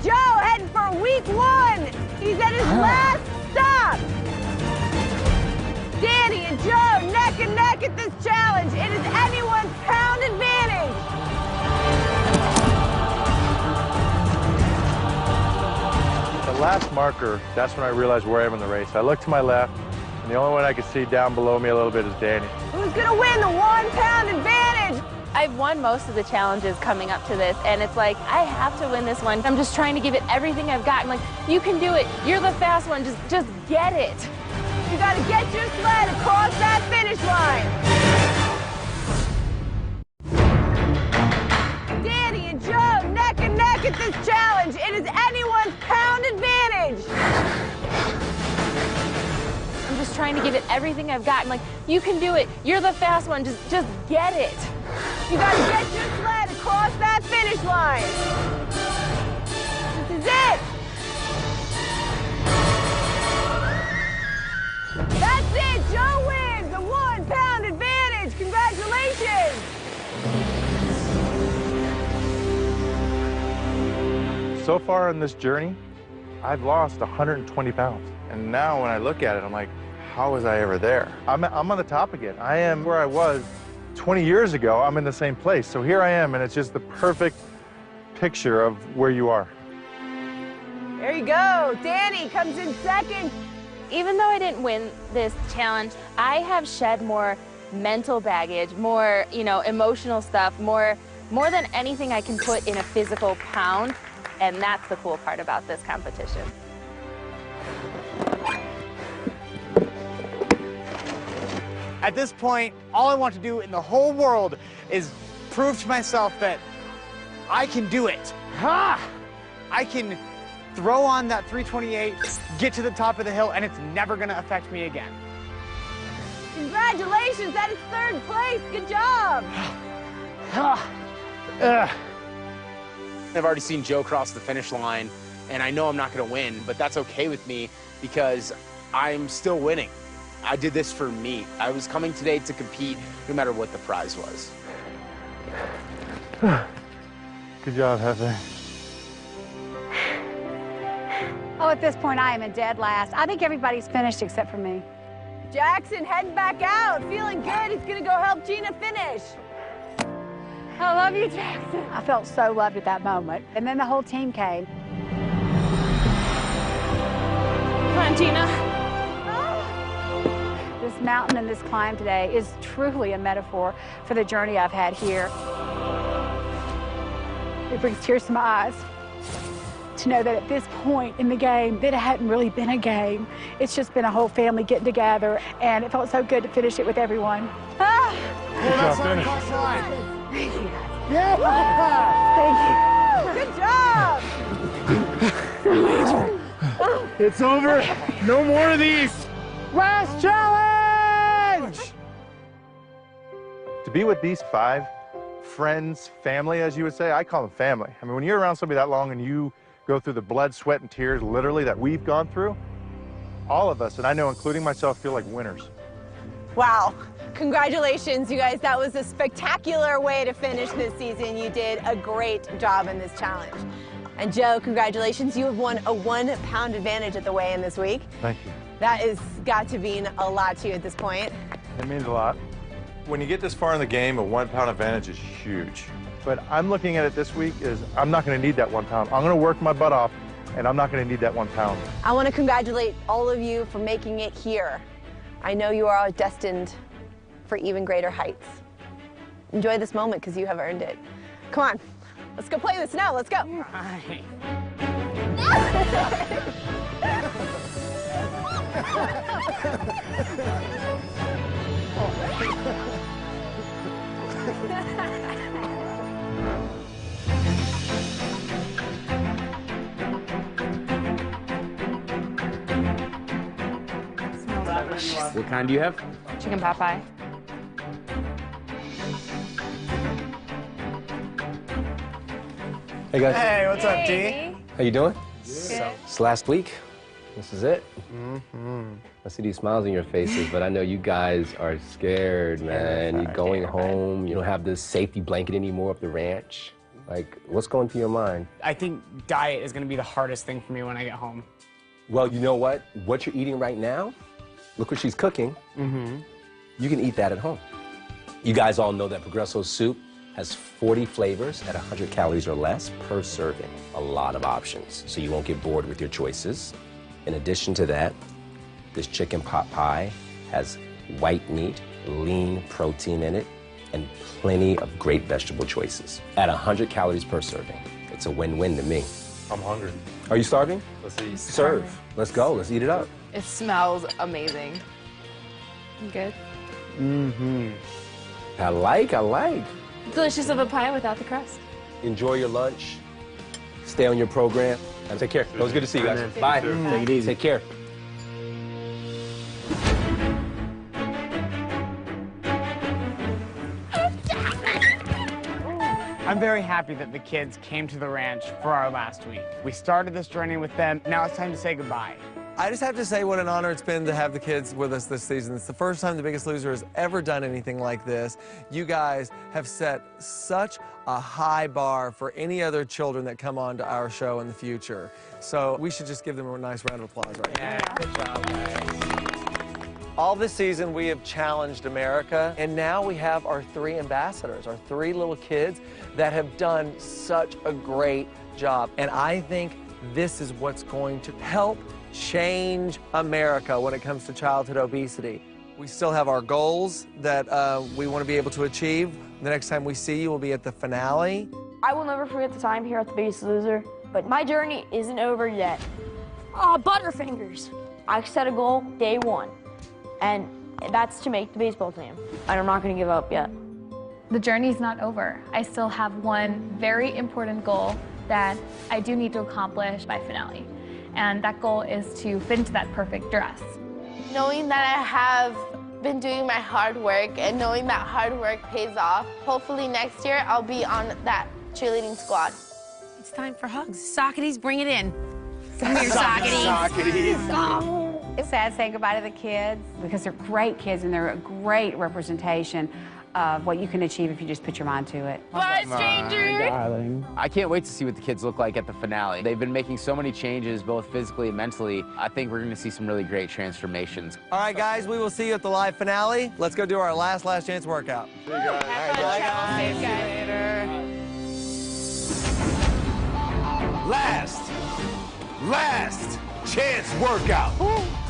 Joe heading for week 1. He's at his last stop. Danny and Joe neck and neck at this challenge. It is anyone's pound advantage. The last marker, that's when I realized where I am in the race. I looked to my left, and the only one I could see down below me a little bit is Danny. Who's gonna win the 1 pound advantage? I've won most of the challenges coming up to this, and it's like, I have to win this one. I'm just trying to give it everything I've got. I'm like, you can do it. You're the fast one. Just get it. You gotta get your sled across that finish line. Danny and Joe neck and neck at this challenge. It is anyone's pound advantage. I'm just trying to give it everything I've got. I'm like, you can do it. You're the fast one. Just get it. You gotta get your sled across that finish line. This is it. That's it. Joe wins the 1 pound advantage. Congratulations. So far in this journey, I've lost 120 pounds. And now when I look at it, I'm like, how was I ever there? I'm on the top again. I am where I was 20 years ago. I'm in the same place. So here I am, and it's just the perfect picture of where you are. There you go. Danny comes in second. Even though I didn't win this challenge, I have shed more mental baggage, more, emotional stuff, more than anything I can put in a physical pound. And that's the cool part about this competition. At this point, all I want to do in the whole world is prove to myself that I can do it. Ha! I can throw on that 328, get to the top of the hill, and it's never gonna affect me again. Congratulations, that is 3rd place. Good job. I've already seen Joe cross the finish line, and I know I'm not going to win, but that's okay with me because I'm still winning. I did this for me. I was coming today to compete no matter what the prize was. Good job, Hefe. Oh, at this point, I am in dead last. I think everybody's finished except for me. Jackson heading back out, feeling good. He's gonna go help Gina finish. I love you, Jackson. I felt so loved at that moment. And then the whole team came. Come on, Gina. This mountain and this climb today is truly a metaphor for the journey I've had here. It brings tears to my eyes to know that at this point in the game, that it hadn't really been a game. It's just been a whole family getting together, and it felt so good to finish it with everyone. Ah! Good job, finish. Thank you. Yeah! Thank you. Good job! It's over. No more of these. Last challenge! To be with these 5 friends, family, as you would say, I call them family. I mean, when you're around somebody that long and you go through the blood, sweat, and tears, literally, that we've gone through, all of us, and I know including myself, feel like winners. Wow. Congratulations, you guys. That was a spectacular way to finish this season. You did a great job in this challenge. And Joe, congratulations. You have won a 1 pound advantage at the weigh-in this week. Thank you. That has got to mean a lot to you at this point. It means a lot. When you get this far in the game, a 1 pound advantage is huge. But I'm looking at it this week as I'm not going to need that 1 pound. I'm going to work my butt off, and I'm not going to need that 1 pound. I want to congratulate all of you for making it here. I know you are all destined for even greater heights. Enjoy this moment because you have earned it. Come on, let's go play in the snow. Let's go. What kind do you have? Chicken pot pie. Hey guys. Hey, what's up, D? How you doing? Good. It's last week. This is it. I see these smiles on your faces, but I know you guys are scared, man. You're going home. You don't have this safety blanket anymore of the ranch. Like, what's going through your mind? I think diet is going to be the hardest thing for me when I get home. Well, you know what? What you're eating right now, look what she's cooking. You can eat that at home. You guys all know that Progresso soup has 40 flavors at 100 calories or less per serving. A lot of options, so you won't get bored with your choices. In addition to that, this chicken pot pie has white meat, lean protein in it, and plenty of great vegetable choices. At 100 calories per serving, it's a win-win to me. I'm hungry. Are you starving? Let's eat. Serve. Let's go. Let's eat it up. It smells amazing. Good. I like. Delicious of a pie without the crust. Enjoy your lunch. Stay on your program. And take care. It was good to see you guys. Bye. Take it easy. Take care. I'm very happy that the kids came to the ranch for our last week. We started this journey with them. Now it's time to say goodbye. I just have to say what an honor it's been to have the kids with us this season. It's the first time The Biggest Loser has ever done anything like this. You guys have set such a high bar for any other children that come on to our show in the future. So we should just give them a nice round of applause right now. Good job, guys. All this season, we have challenged America, and now we have our 3 ambassadors, our 3 little kids that have done such a great job. And I think this is what's going to help change America when it comes to childhood obesity. We still have our goals that we want to be able to achieve. The next time we see you will be at the finale. I will never forget the time here at The Biggest Loser, but my journey isn't over yet. Butterfingers. I set a goal day 1. And that's to make the baseball team. And I'm not going to give up yet. The journey's not over. I still have one very important goal that I do need to accomplish by finale. And that goal is to fit into that perfect dress. Knowing that I have been doing my hard work and knowing that hard work pays off, hopefully next year I'll be on that cheerleading squad. It's time for hugs. Socrates, bring it in. Come here, Socrates. It's sad saying goodbye to the kids because they're great kids and they're a great representation of what you can achieve if you just put your mind to it. Bye, stranger! Darling. I can't wait to see what the kids look like at the finale. They've been making so many changes, both physically and mentally. I think we're going to see some really great transformations. All right, guys, we will see you at the live finale. Let's go do our last chance workout. See you guys. Bye, guys. See you later. Last chance workout.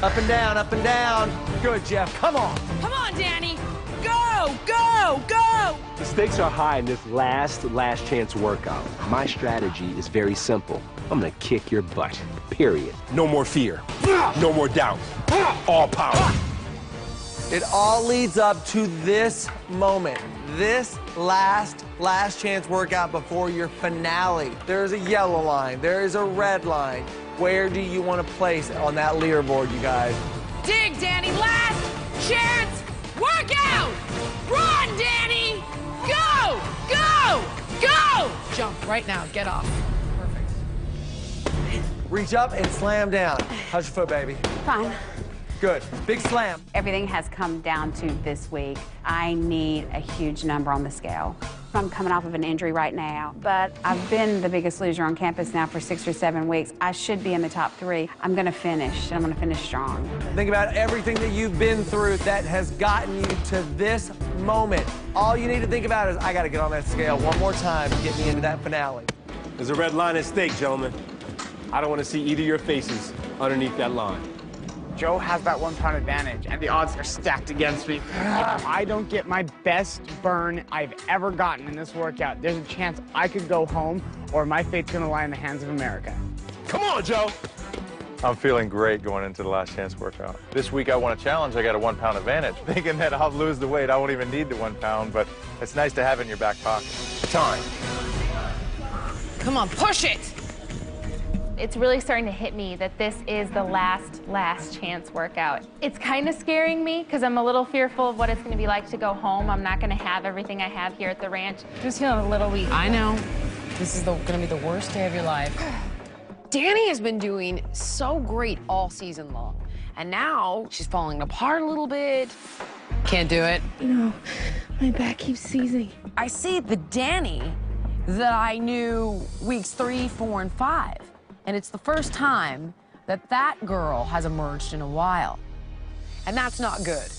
Up and down, up and down. Good, Jeff. Come on. Come on, Danny. Go, go, go! The stakes are high in this last chance workout. My strategy is very simple. I'm gonna kick your butt, period. No more fear, no more doubt, all power. It all leads up to this moment, this last chance workout before your finale. There's a yellow line, there is a red line. Where do you want to place on that leaderboard, you guys? Dig, Danny. Last chance workout! Run, Danny! Go! Go! Go! Jump right now. Get off. Perfect. Reach up and slam down. How's your foot, baby? Fine. Good. Big slam. Everything has come down to this week. I need a huge number on the scale. I'm coming off of an injury right now, but I've been the biggest loser on campus now for 6 or 7 weeks. I should be in the top 3. I'm gonna finish, and I'm gonna finish strong. Think about everything that you've been through that has gotten you to this moment. All you need to think about is, I gotta get on that scale one more time to get me into that finale. There's a red line at stake, gentlemen. I don't want to see either of your faces underneath that line. Joe has that 1 pound advantage, and the odds are stacked against me. If I don't get my best burn I've ever gotten in this workout, there's a chance I could go home, or my fate's gonna lie in the hands of America. Come on, Joe! I'm feeling great going into the last chance workout. This week I won a challenge, I got a 1 pound advantage. Thinking that I'll lose the weight, I won't even need the 1 pound, but it's nice to have it in your back pocket. Time. Come on, push it! It's really starting to hit me that this is the last chance workout. It's kind of scaring me because I'm a little fearful of what it's going to be like to go home. I'm not going to have everything I have here at the ranch. Just feeling a little weak. I know. This is going to be the worst day of your life. Danny has been doing so great all season long. And now she's falling apart a little bit. Can't do it. No, my back keeps seizing. I see the Danny that I knew weeks 3, 4, and 5. And it's the first time that that girl has emerged in a while. And that's not good.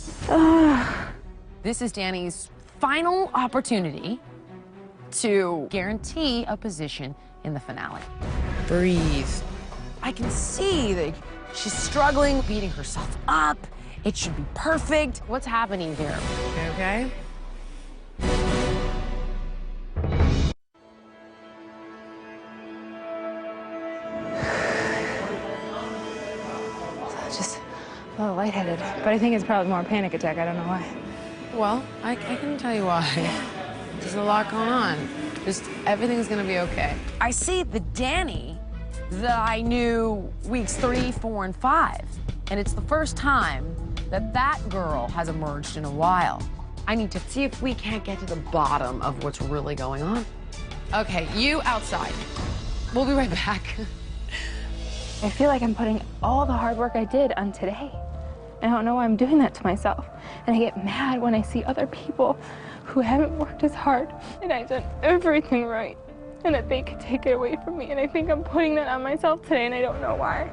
This is Danny's final opportunity to guarantee a position in the finale. Breathe. I can see that she's struggling, beating herself up. It should be perfect. What's happening here? Okay? Just a little lightheaded, but I think it's probably more a panic attack. I don't know why. Well, I can tell you why. There's a lot going on. Just everything's gonna be okay. I see the Danny that I knew weeks 3, 4, and 5. And it's the first time that that girl has emerged in a while. I need to see if we can't get to the bottom of what's really going on. Okay, you outside. We'll be right back. I feel like I'm putting all the hard work I did on today. I don't know why I'm doing that to myself. And I get mad when I see other people who haven't worked as hard and I've done everything right and that they could take it away from me. And I think I'm putting that on myself today and I don't know why.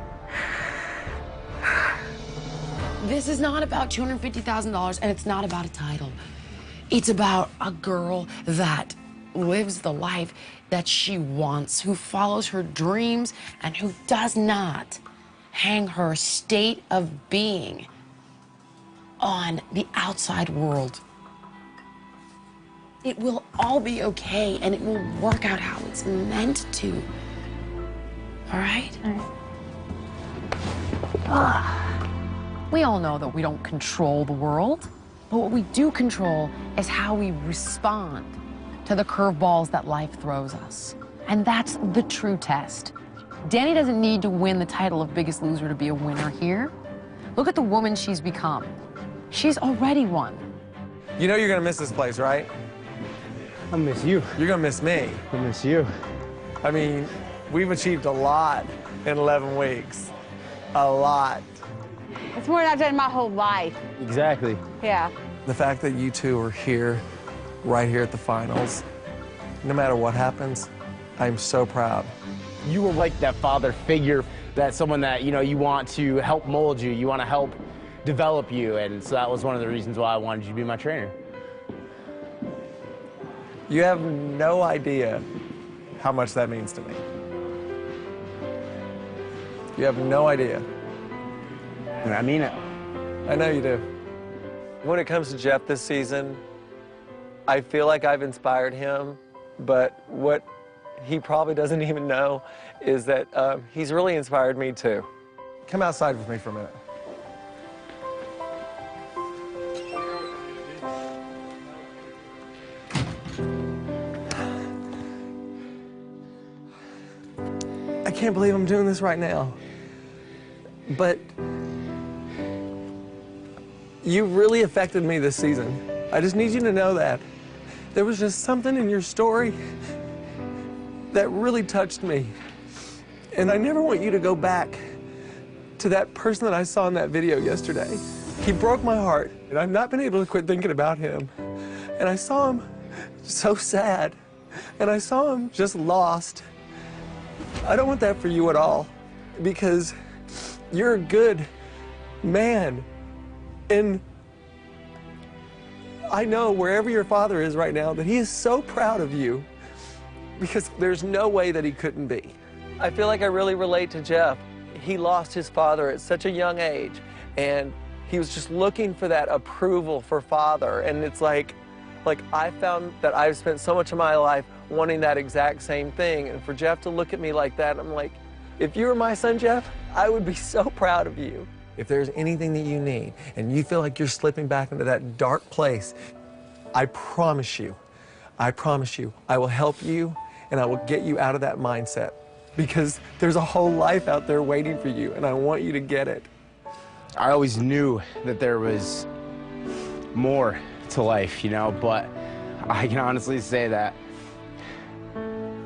This is not about $250,000 and it's not about a title. It's about a girl that lives the life that she wants, who follows her dreams and who does not hang her state of being on the outside world. It will all be okay and it will work out how it's meant to. All right? All right. We all know that we don't control the world, but what we do control is how we respond to the curveballs that life throws us. And that's the true test. Danny doesn't need to win the title of Biggest Loser to be a winner here. Look at the woman she's become. She's already won. You know you're gonna miss this place, right? I miss you. You're gonna miss me. I miss you. I mean, we've achieved a lot in 11 weeks. A lot. It's more than I've done in my whole life. Exactly. Yeah. The fact that you two are here, right here at the finals, no matter what happens, I'm so proud. You were like that father figure, that someone that, you want to help mold you, you want to help develop you, and so that was one of the reasons why I wanted you to be my trainer. You have no idea how much that means to me. You have no idea. And I mean it. I know you do. When it comes to Jeff this season, I feel like I've inspired him, but what he probably doesn't even know is that he's really inspired me too. Come outside with me for a minute. I can't believe I'm doing this right now. But you really affected me this season. I just need you to know that. There was just something in your story that really touched me. And I never want you to go back to that person that I saw in that video yesterday. He broke my heart, and I've not been able to quit thinking about him. And I saw him so sad, and I saw him just lost. I don't want that for you at all, because you're a good man. And I know wherever your father is right now that he is so proud of you, because there's no way that he couldn't be. I feel like I really relate to Jeff. He lost his father at such a young age, and he was just looking for that approval for father. And it's like I found that I've spent so much of my life wanting that exact same thing. And for Jeff to look at me like that, I'm like, if you were my son, Jeff, I would be so proud of you. If there's anything that you need and you feel like you're slipping back into that dark place, I promise you, I will help you and I will get you out of that mindset, because there's a whole life out there waiting for you and I want you to get it. I always knew that there was more to life, but I can honestly say that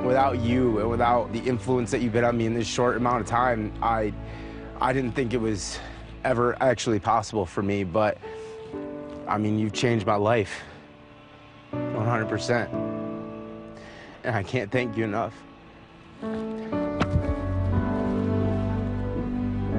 Without you and without the influence that you've been on me in this short amount of time, I didn't think it was ever actually possible for me, but I mean, you've changed my life 100%. And I can't thank you enough.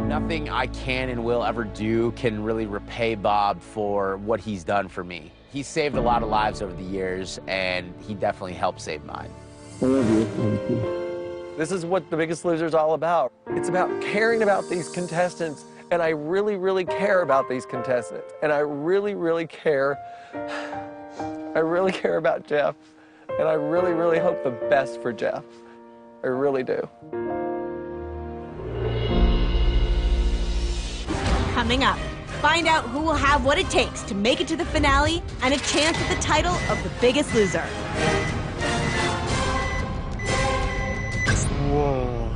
Nothing I can and will ever do can really repay Bob for what he's done for me. He's saved a lot of lives over the years, and he definitely helped save mine. I love you. Thank you. This is what The Biggest Loser is all about. It's about caring about these contestants, and I really, really care about these contestants. And I really, really care. I really care about Jeff, and I really, really hope the best for Jeff. I really do. Coming up, find out who will have what it takes to make it to the finale and a chance at the title of The Biggest Loser. Whoa.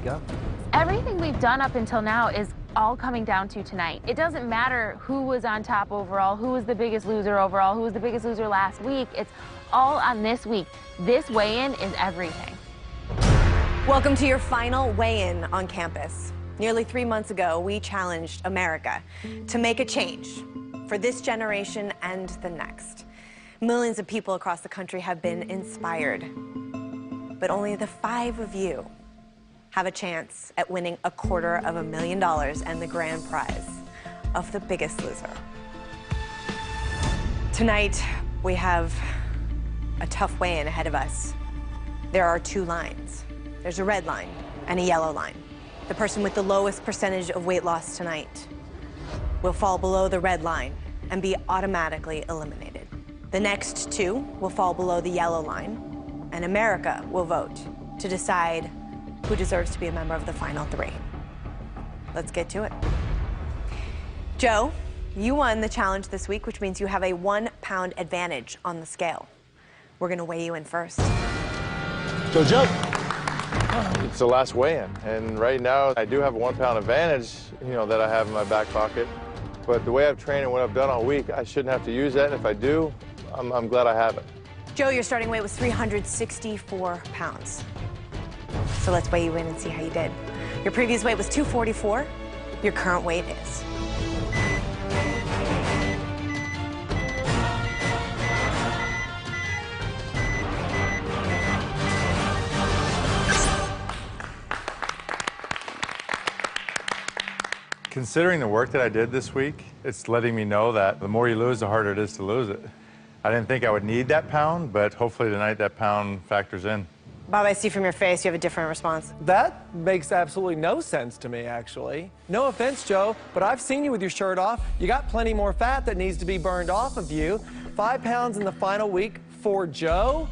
Go. Everything we've done up until now is all coming down to tonight. It doesn't matter who was on top overall, who was the biggest loser overall, who was the biggest loser last week. It's all on this week. This weigh-in is everything. Welcome to your final weigh-in on campus. Nearly 3 months ago, we challenged America to make a change for this generation and the next. Millions of people across the country have been inspired, but only the 5 of you have a chance at winning $250,000 and the grand prize of The Biggest Loser. Tonight, we have a tough weigh-in ahead of us. There are 2 lines. There's a red line and a yellow line. The person with the lowest percentage of weight loss tonight will fall below the red line and be automatically eliminated. The next 2 will fall below the yellow line, and America will vote to decide who deserves to be a member of the final 3. Let's get to it. Joe, you won the challenge this week, which means you have a 1-pound advantage on the scale. We're gonna weigh you in first. Joe. It's the last weigh-in, and right now I do have a 1-pound advantage, that I have in my back pocket. But the way I've trained and what I've done all week, I shouldn't have to use that, and if I do, I'm glad I have it. Joe, your starting weight was 364 pounds. So let's weigh you in and see how you did. Your previous weight was 244. Your current weight is. Considering the work that I did this week, it's letting me know that the more you lose, the harder it is to lose it. I didn't think I would need that pound, but hopefully tonight that pound factors in. Bob, I see from your face you have a different response. That makes absolutely no sense to me, actually. No offense, Joe, but I've seen you with your shirt off. You got plenty more fat that needs to be burned off of you. 5 pounds in the final week for Joe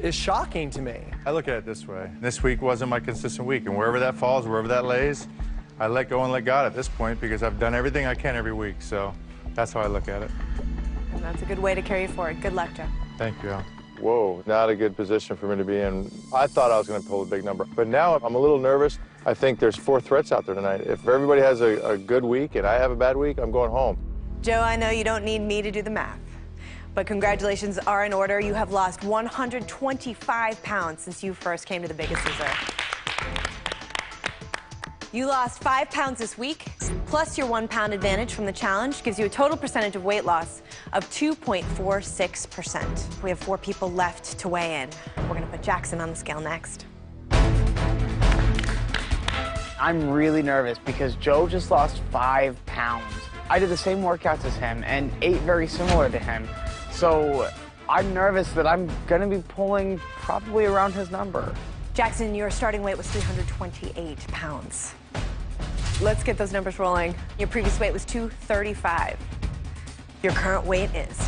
is shocking to me. I look at it this way. This week wasn't my consistent week, and wherever that falls, wherever that lays, I let go and let God at this point because I've done everything I can every week, so that's how I look at it. And that's a good way to carry you forward. Good luck, Joe. Thank you, Al. Whoa, not a good position for me to be in. I thought I was going to pull a big number, but now I'm a little nervous. I think there's 4 threats out there tonight. If everybody has a good week and I have a bad week, I'm going home. Joe, I know you don't need me to do the math, but congratulations are in order. You have lost 125 pounds since you first came to The Biggest Loser. You lost 5 pounds this week, plus your 1-pound advantage from the challenge gives you a total percentage of weight loss of 2.46%. We have 4 people left to weigh in. We're gonna put Jackson on the scale next. I'm really nervous because Joe just lost 5 pounds. I did the same workouts as him and ate very similar to him. So I'm nervous that I'm gonna be pulling probably around his number. Jackson, your starting weight was 328 pounds. Let's get those numbers rolling. Your previous weight was 235. Your current weight is.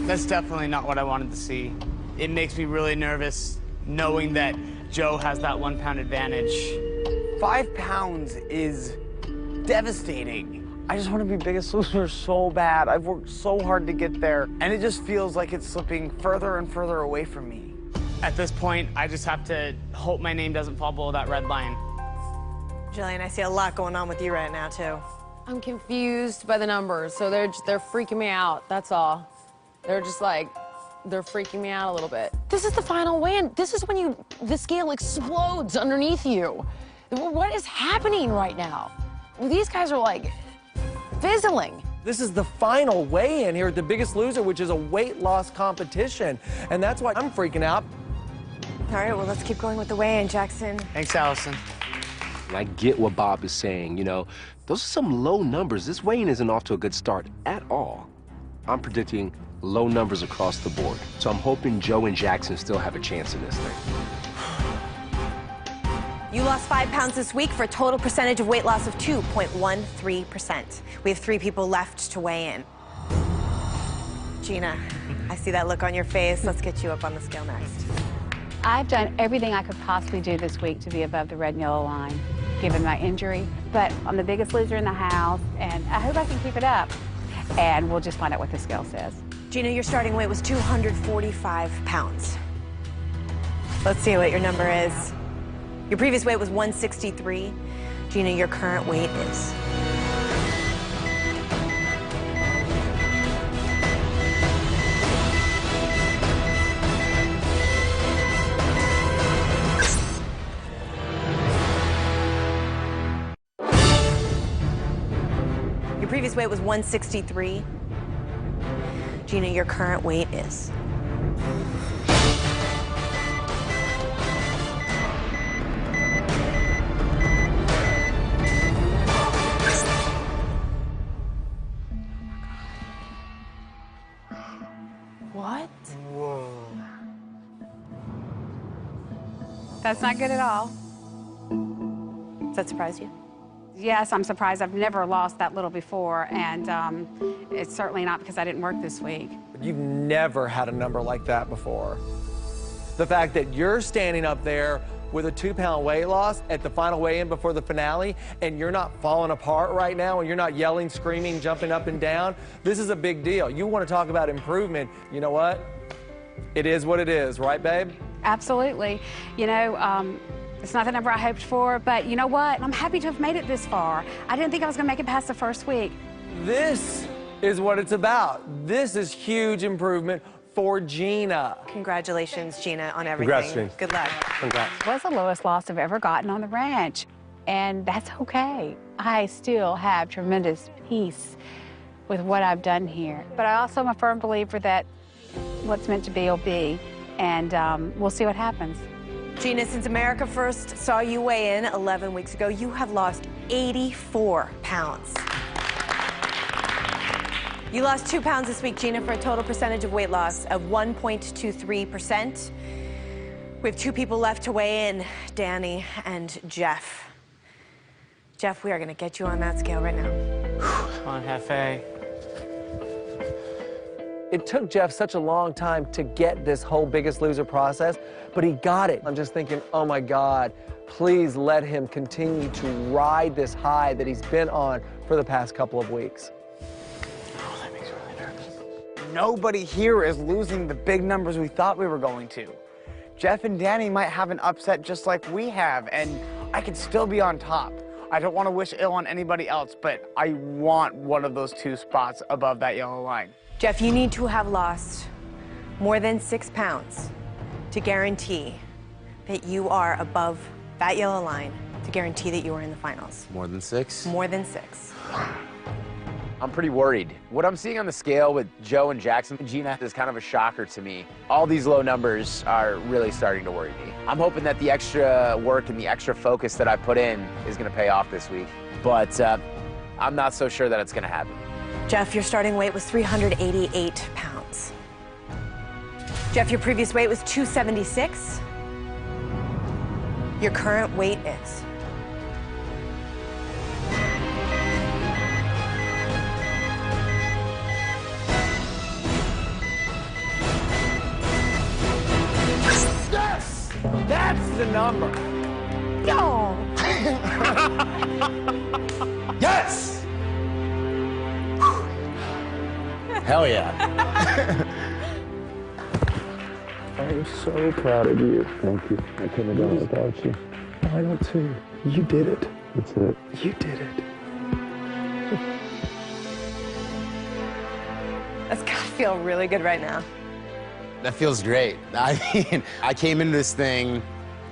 That's definitely not what I wanted to see. It makes me really nervous knowing that Joe has that 1 pound advantage. 5 pounds is devastating. I just want to be Biggest Loser so bad. I've worked so hard to get there, and it just feels like it's slipping further and further away from me. At this point, I just have to hope my name doesn't fall below that red line. Jillian, I see a lot going on with you right now, too. I'm confused by the numbers, so they're freaking me out, that's all. They're just like, they're freaking me out a little bit. This is the final weigh-in. This is when the scale explodes underneath you. What is happening right now? These guys are like fizzling. This is the final weigh-in here at the Biggest Loser, which is a weight loss competition. And that's why I'm freaking out. All right, well, let's keep going with the weigh-in, Jackson. Thanks, Allison. And I get what Bob is saying, you know. Those are some low numbers. This weigh-in isn't off to a good start at all. I'm predicting low numbers across the board. So I'm hoping Joe and Jackson still have a chance in this thing. You lost 5 pounds this week for a total percentage of weight loss of 2.13%. We have 3 people left to weigh in. Gina, I see that look on your face. Let's get you up on the scale next. I've done everything I could possibly do this week to be above the red and yellow line, given my injury. But I'm the biggest loser in the house, and I hope I can keep it up. And we'll just find out what the scale says. Gina, your starting weight was 245 pounds. Let's see what your number is. Your previous weight was 163. Gina, your current weight is... Your previous weight was 163. Gina, your current weight is... What? Whoa. That's not good at all. Does that surprise you? Yes, I'm surprised. I've never lost that little before, and it's certainly not because I didn't work this week. You've never had a number like that before. The fact that you're standing up there with a 2-pound weight loss at the final weigh-in before the finale, and you're not falling apart right now, and you're not yelling, screaming, jumping up and down, this is a big deal. You want to talk about improvement. You know what? It is what it is, right, babe? Absolutely. You know, it's not the number I hoped for, but you know what? I'm happy to have made it this far. I didn't think I was going to make it past the first week. This is what it's about. This is huge improvement for Gina. Congratulations, Gina, on everything. Congrats, Gina. Good luck. Congrats. It was the lowest loss I've ever gotten on the ranch, and that's okay. I still have tremendous peace with what I've done here. But I also am a firm believer that what's meant to be will be, and we'll see what happens. Gina, since America first saw you weigh in 11 weeks ago, you have lost 84 pounds. You lost 2 pounds this week, Gina, for a total percentage of weight loss of 1.23%. We have 2 people left to weigh in, Danny and Jeff. Jeff, we are going to get you on that scale right now. Come on, Hefe. It took Jeff such a long time to get this whole Biggest Loser process, but he got it. I'm just thinking, oh my God, please let him continue to ride this high that he's been on for the past couple of weeks. Oh, that makes me really nervous. Nobody here is losing the big numbers we thought we were going to. Jeff and Danny might have an upset just like we have, and I could still be on top. I don't want to wish ill on anybody else, but I want one of those 2 spots above that yellow line. Jeff, you need to have lost more than 6 pounds to guarantee that you are above that yellow line, to guarantee that you are in the finals. More than 6? More than 6. I'm pretty worried. What I'm seeing on the scale with Joe and Jackson, Gina, is kind of a shocker to me. All these low numbers are really starting to worry me. I'm hoping that the extra work and the extra focus that I put in is going to pay off this week, but I'm not so sure that it's going to happen. Jeff, your starting weight was 388 pounds. Jeff, your previous weight was 276. Your current weight is... Yes! That's the number. Yo! Yes! Hell yeah. I'm so proud of you. Thank you. I couldn't have done it without you. I don't too. You did it. That's it. You did it. That's gotta feel really good right now. That feels great. I mean, I came into this thing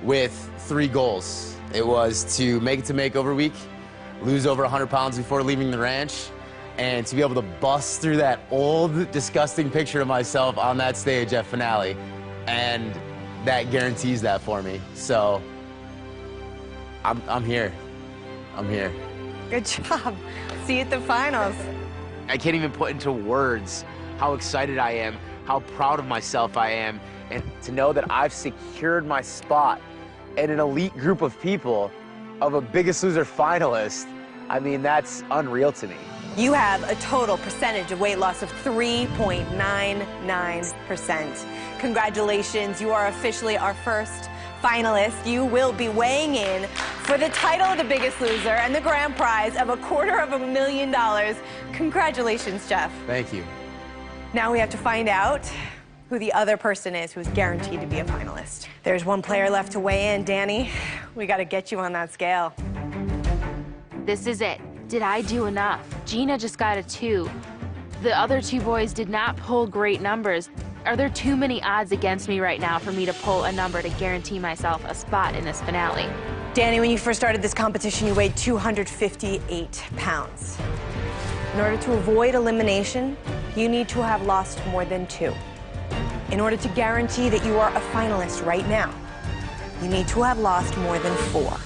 with 3 goals. It was to make it to makeover week, lose over 100 pounds before leaving the ranch, and to be able to bust through that old, disgusting picture of myself on that stage at finale. And that guarantees that for me. So, I'm here. I'm here. Good job. See you at the finals. I can't even put into words how excited I am, how proud of myself I am, and to know that I've secured my spot in an elite group of people, of a Biggest Loser finalist. I mean, that's unreal to me. You have a total percentage of weight loss of 3.99%. Congratulations, you are officially our first finalist. You will be weighing in for the title of the Biggest Loser and the grand prize of $250,000. Congratulations, Jeff. Thank you. Now we have to find out who the other person is who's guaranteed to be a finalist. There's one player left to weigh in. Danny, we got to get you on that scale. This is it. Did I do enough? Gina just got a 2. The other 2 boys did not pull great numbers. Are there too many odds against me right now for me to pull a number to guarantee myself a spot in this finale? Danny, when you first started this competition, you weighed 258 pounds. In order to avoid elimination, you need to have lost more than 2. In order to guarantee that you are a finalist right now, you need to have lost more than 4.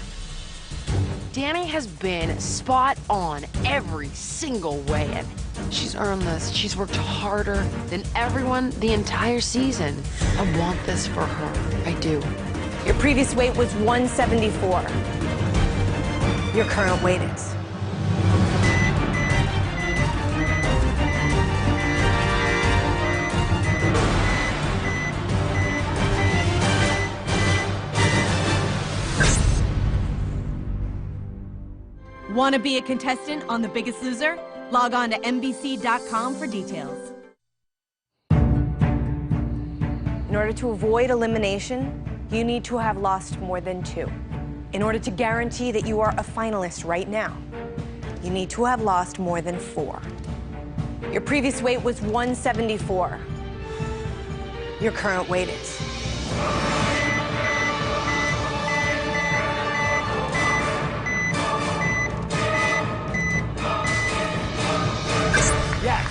Danny has been spot on every single way. She's earned this. She's worked harder than everyone the entire season. I want this for her. I do. Your previous weight was 174. Your current weight is. Want to be a contestant on The Biggest Loser? Log on to NBC.com for details. In order to avoid elimination, you need to have lost more than 2. In order to guarantee that you are a finalist right now, you need to have lost more than 4. Your previous weight was 174. Your current weight is. Yes.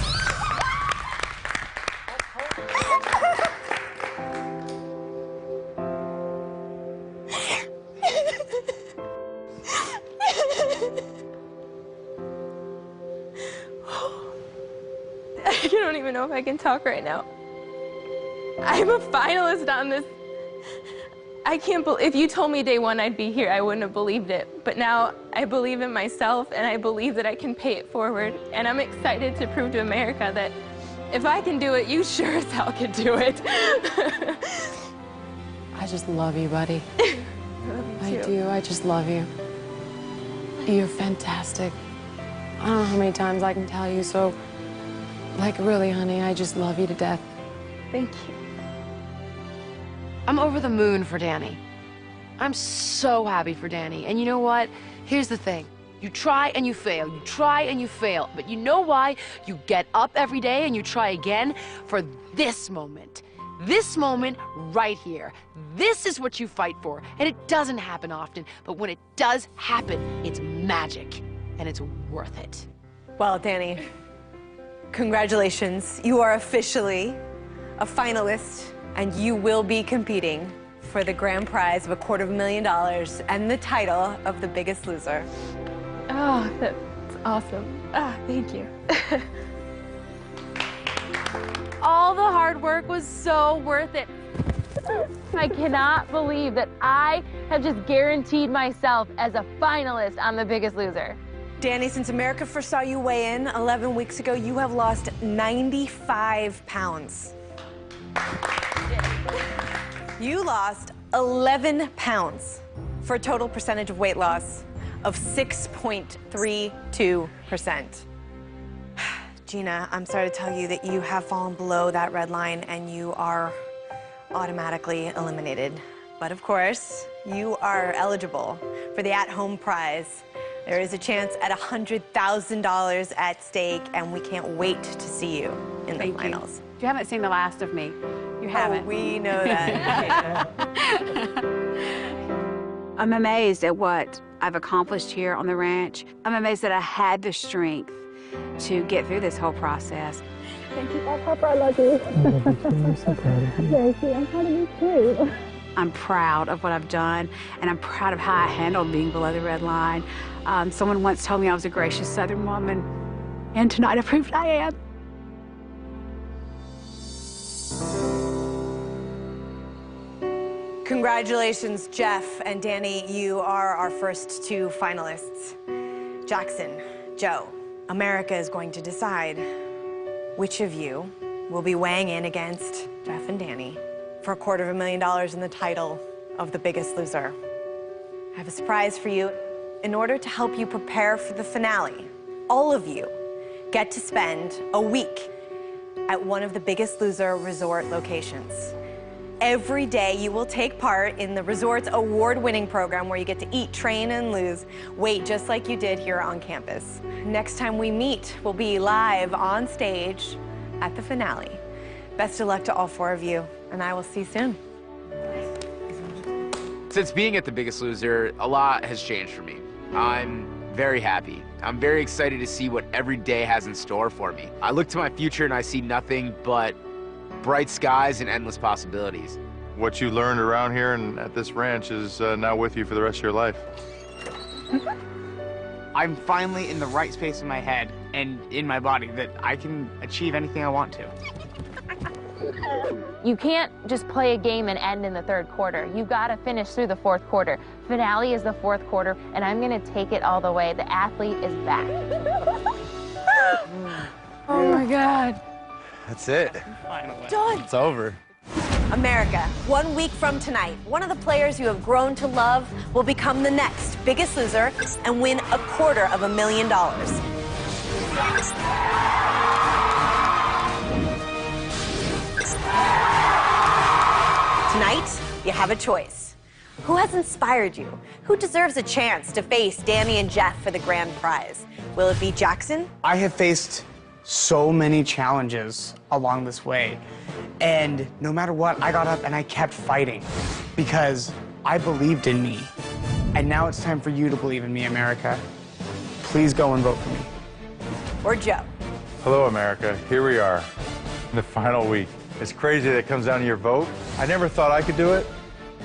I don't even know if I can talk right now. I'm a finalist on this. I can't believe, if you told me day 1 I'd be here, I wouldn't have believed it. But now I believe in myself and I believe that I can pay it forward. And I'm excited to prove to America that if I can do it, you sure as hell can do it. I just love you, buddy. I do. I just love you. You're fantastic. I don't know how many times I can tell you, so, like, really, honey, I just love you to death. Thank you. I'm over the moon for Danny. I'm so happy for Danny. And you know what? Here's the thing. You try and you fail. You try and you fail. But you know why? You get up every day and you try again for this moment. This moment right here. This is what you fight for. And it doesn't happen often. But when it does happen, it's magic. And it's worth it. Well, Danny, congratulations. You are officially a finalist, and you will be competing for the grand prize of $250,000 and the title of the Biggest Loser. Oh, that's awesome. Ah, thank you. All the hard work was so worth it. I cannot believe that I have just guaranteed myself as a finalist on The Biggest Loser. Danny, since America first saw you weigh in 11 weeks ago, you have lost 95 pounds. You lost 11 pounds for a total percentage of weight loss of 6.32%. Gina, I'm sorry to tell you that you have fallen below that red line and you are automatically eliminated. But of course, you are eligible for the at-home prize. There is a chance at $100,000 at stake, and we can't wait to see you in the finals. You haven't seen the last of me. You haven't. Oh, we know that. I'm amazed at what I've accomplished here on the ranch. I'm amazed that I had the strength to get through this whole process. Thank you, Papa. I love you. I'm so proud of you. Thank you. I'm proud of you too. I'm proud of what I've done, and I'm proud of how I handled being below the red line. Someone once told me I was a gracious Southern woman, and tonight I proved I am. Congratulations, Jeff and Danny. You are our first two finalists. Jackson, Joe, America is going to decide which of you will be weighing in against Jeff and Danny for $250,000 in the title of The Biggest Loser. I have a surprise for you. In order to help you prepare for the finale, all of you get to spend a week at one of the Biggest Loser resort locations. Every day you will take part in the resort's award-winning program where you get to eat, train, and lose weight just like you did here on campus. Next time we meet, we'll be live on stage at the finale. Best of luck to all four of you, and I will see you soon. Since being at The Biggest Loser, a lot has changed for me. I'm very happy. I'm very excited to see what every day has in store for me. I look to my future and I see nothing but bright skies and endless possibilities. What you learned around here and at this ranch is now with you for the rest of your life. I'm finally in the right space in my head and in my body that I can achieve anything I want to. You can't just play a game and end in the third quarter. You've got to finish through the fourth quarter. Finale is the fourth quarter, and I'm going to take it all the way. The athlete is back. Oh my God. That's it. Done. It's over. America, 1 week from tonight, one of the players you have grown to love will become the next Biggest Loser and win $250,000. Tonight, you have a choice. Who has inspired you? Who deserves a chance to face Danny and Jeff for the grand prize? Will it be Jackson? I have faced so many challenges along this way, and no matter what, I got up and I kept fighting because I believed in me. And now it's time for you to believe in me, America. Please go and vote for me. Or Joe? Hello, America. Here we are in the final week. It's crazy that it comes down to your vote. I never thought I could do it,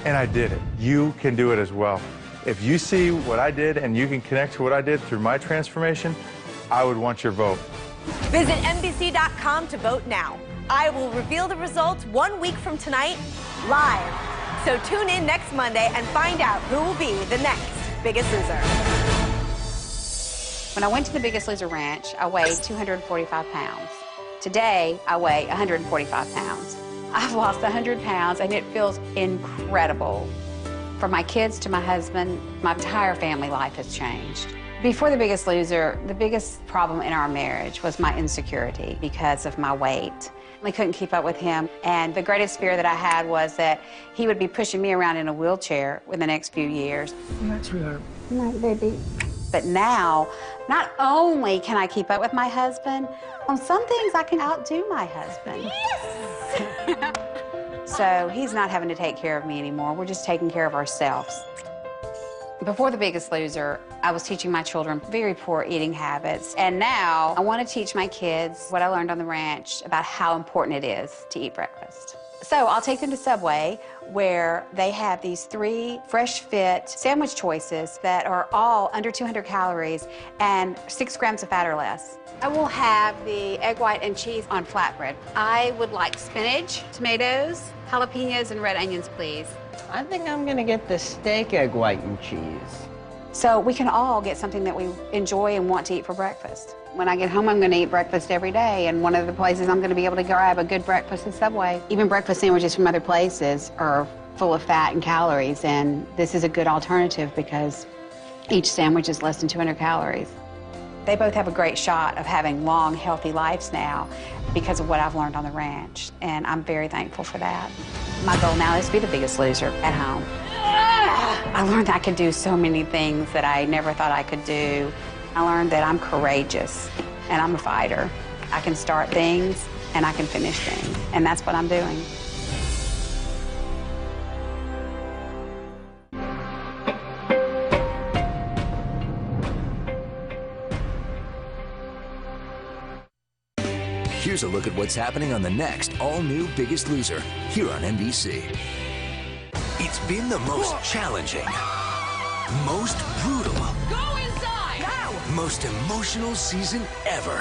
and I did it. You can do it as well. If you see what I did and you can connect to what I did through my transformation, I would want your vote. Visit NBC.com to vote now. I will reveal the results 1 week from tonight, live. So tune in next Monday and find out who will be the next Biggest Loser. When I went to the Biggest Loser Ranch, I weighed 245 pounds. Today, I weigh 145 pounds. I've lost 100 pounds, and it feels incredible. From my kids to my husband, my entire family life has changed. Before The Biggest Loser, the biggest problem in our marriage was my insecurity because of my weight. I couldn't keep up with him, and the greatest fear that I had was that he would be pushing me around in a wheelchair in the next few years. Good night, sweetheart. Good night, baby. But now, not only can I keep up with my husband, on some things I can outdo my husband. Yes! So he's not having to take care of me anymore. We're just taking care of ourselves. Before The Biggest Loser, I was teaching my children very poor eating habits. And now I want to teach my kids what I learned on the ranch about how important it is to eat breakfast. So I'll take them to Subway, where they have these 3 fresh fit sandwich choices that are all under 200 calories and 6 grams of fat or less. I will have the egg white and cheese on flatbread. I would like spinach, tomatoes, jalapenos, and red onions, please. I think I'm gonna get the steak egg white and cheese. So we can all get something that we enjoy and want to eat for breakfast. When I get home, I'm gonna eat breakfast every day, and one of the places I'm gonna be able to grab a good breakfast is Subway. Even breakfast sandwiches from other places are full of fat and calories, and this is a good alternative because each sandwich is less than 200 calories. They both have a great shot of having long, healthy lives now because of what I've learned on the ranch, and I'm very thankful for that. My goal now is to be the biggest loser at home. I learned I could do so many things that I never thought I could do. I learned that I'm courageous and I'm a fighter. I can start things and I can finish things, and that's what I'm doing. Here's a look at what's happening on the next all-new Biggest Loser here on NBC. It's been the most challenging, most brutal, Go inside! Now! most emotional season ever.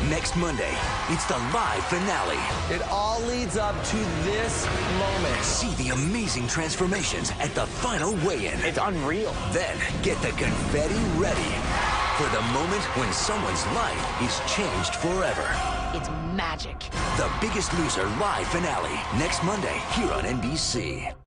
Next Monday, it's the live finale. It all leads up to this moment. See the amazing transformations at the final weigh-in. It's unreal. Then get the confetti ready for the moment when someone's life is changed forever. It's magic. The Biggest Loser live finale next Monday here on NBC.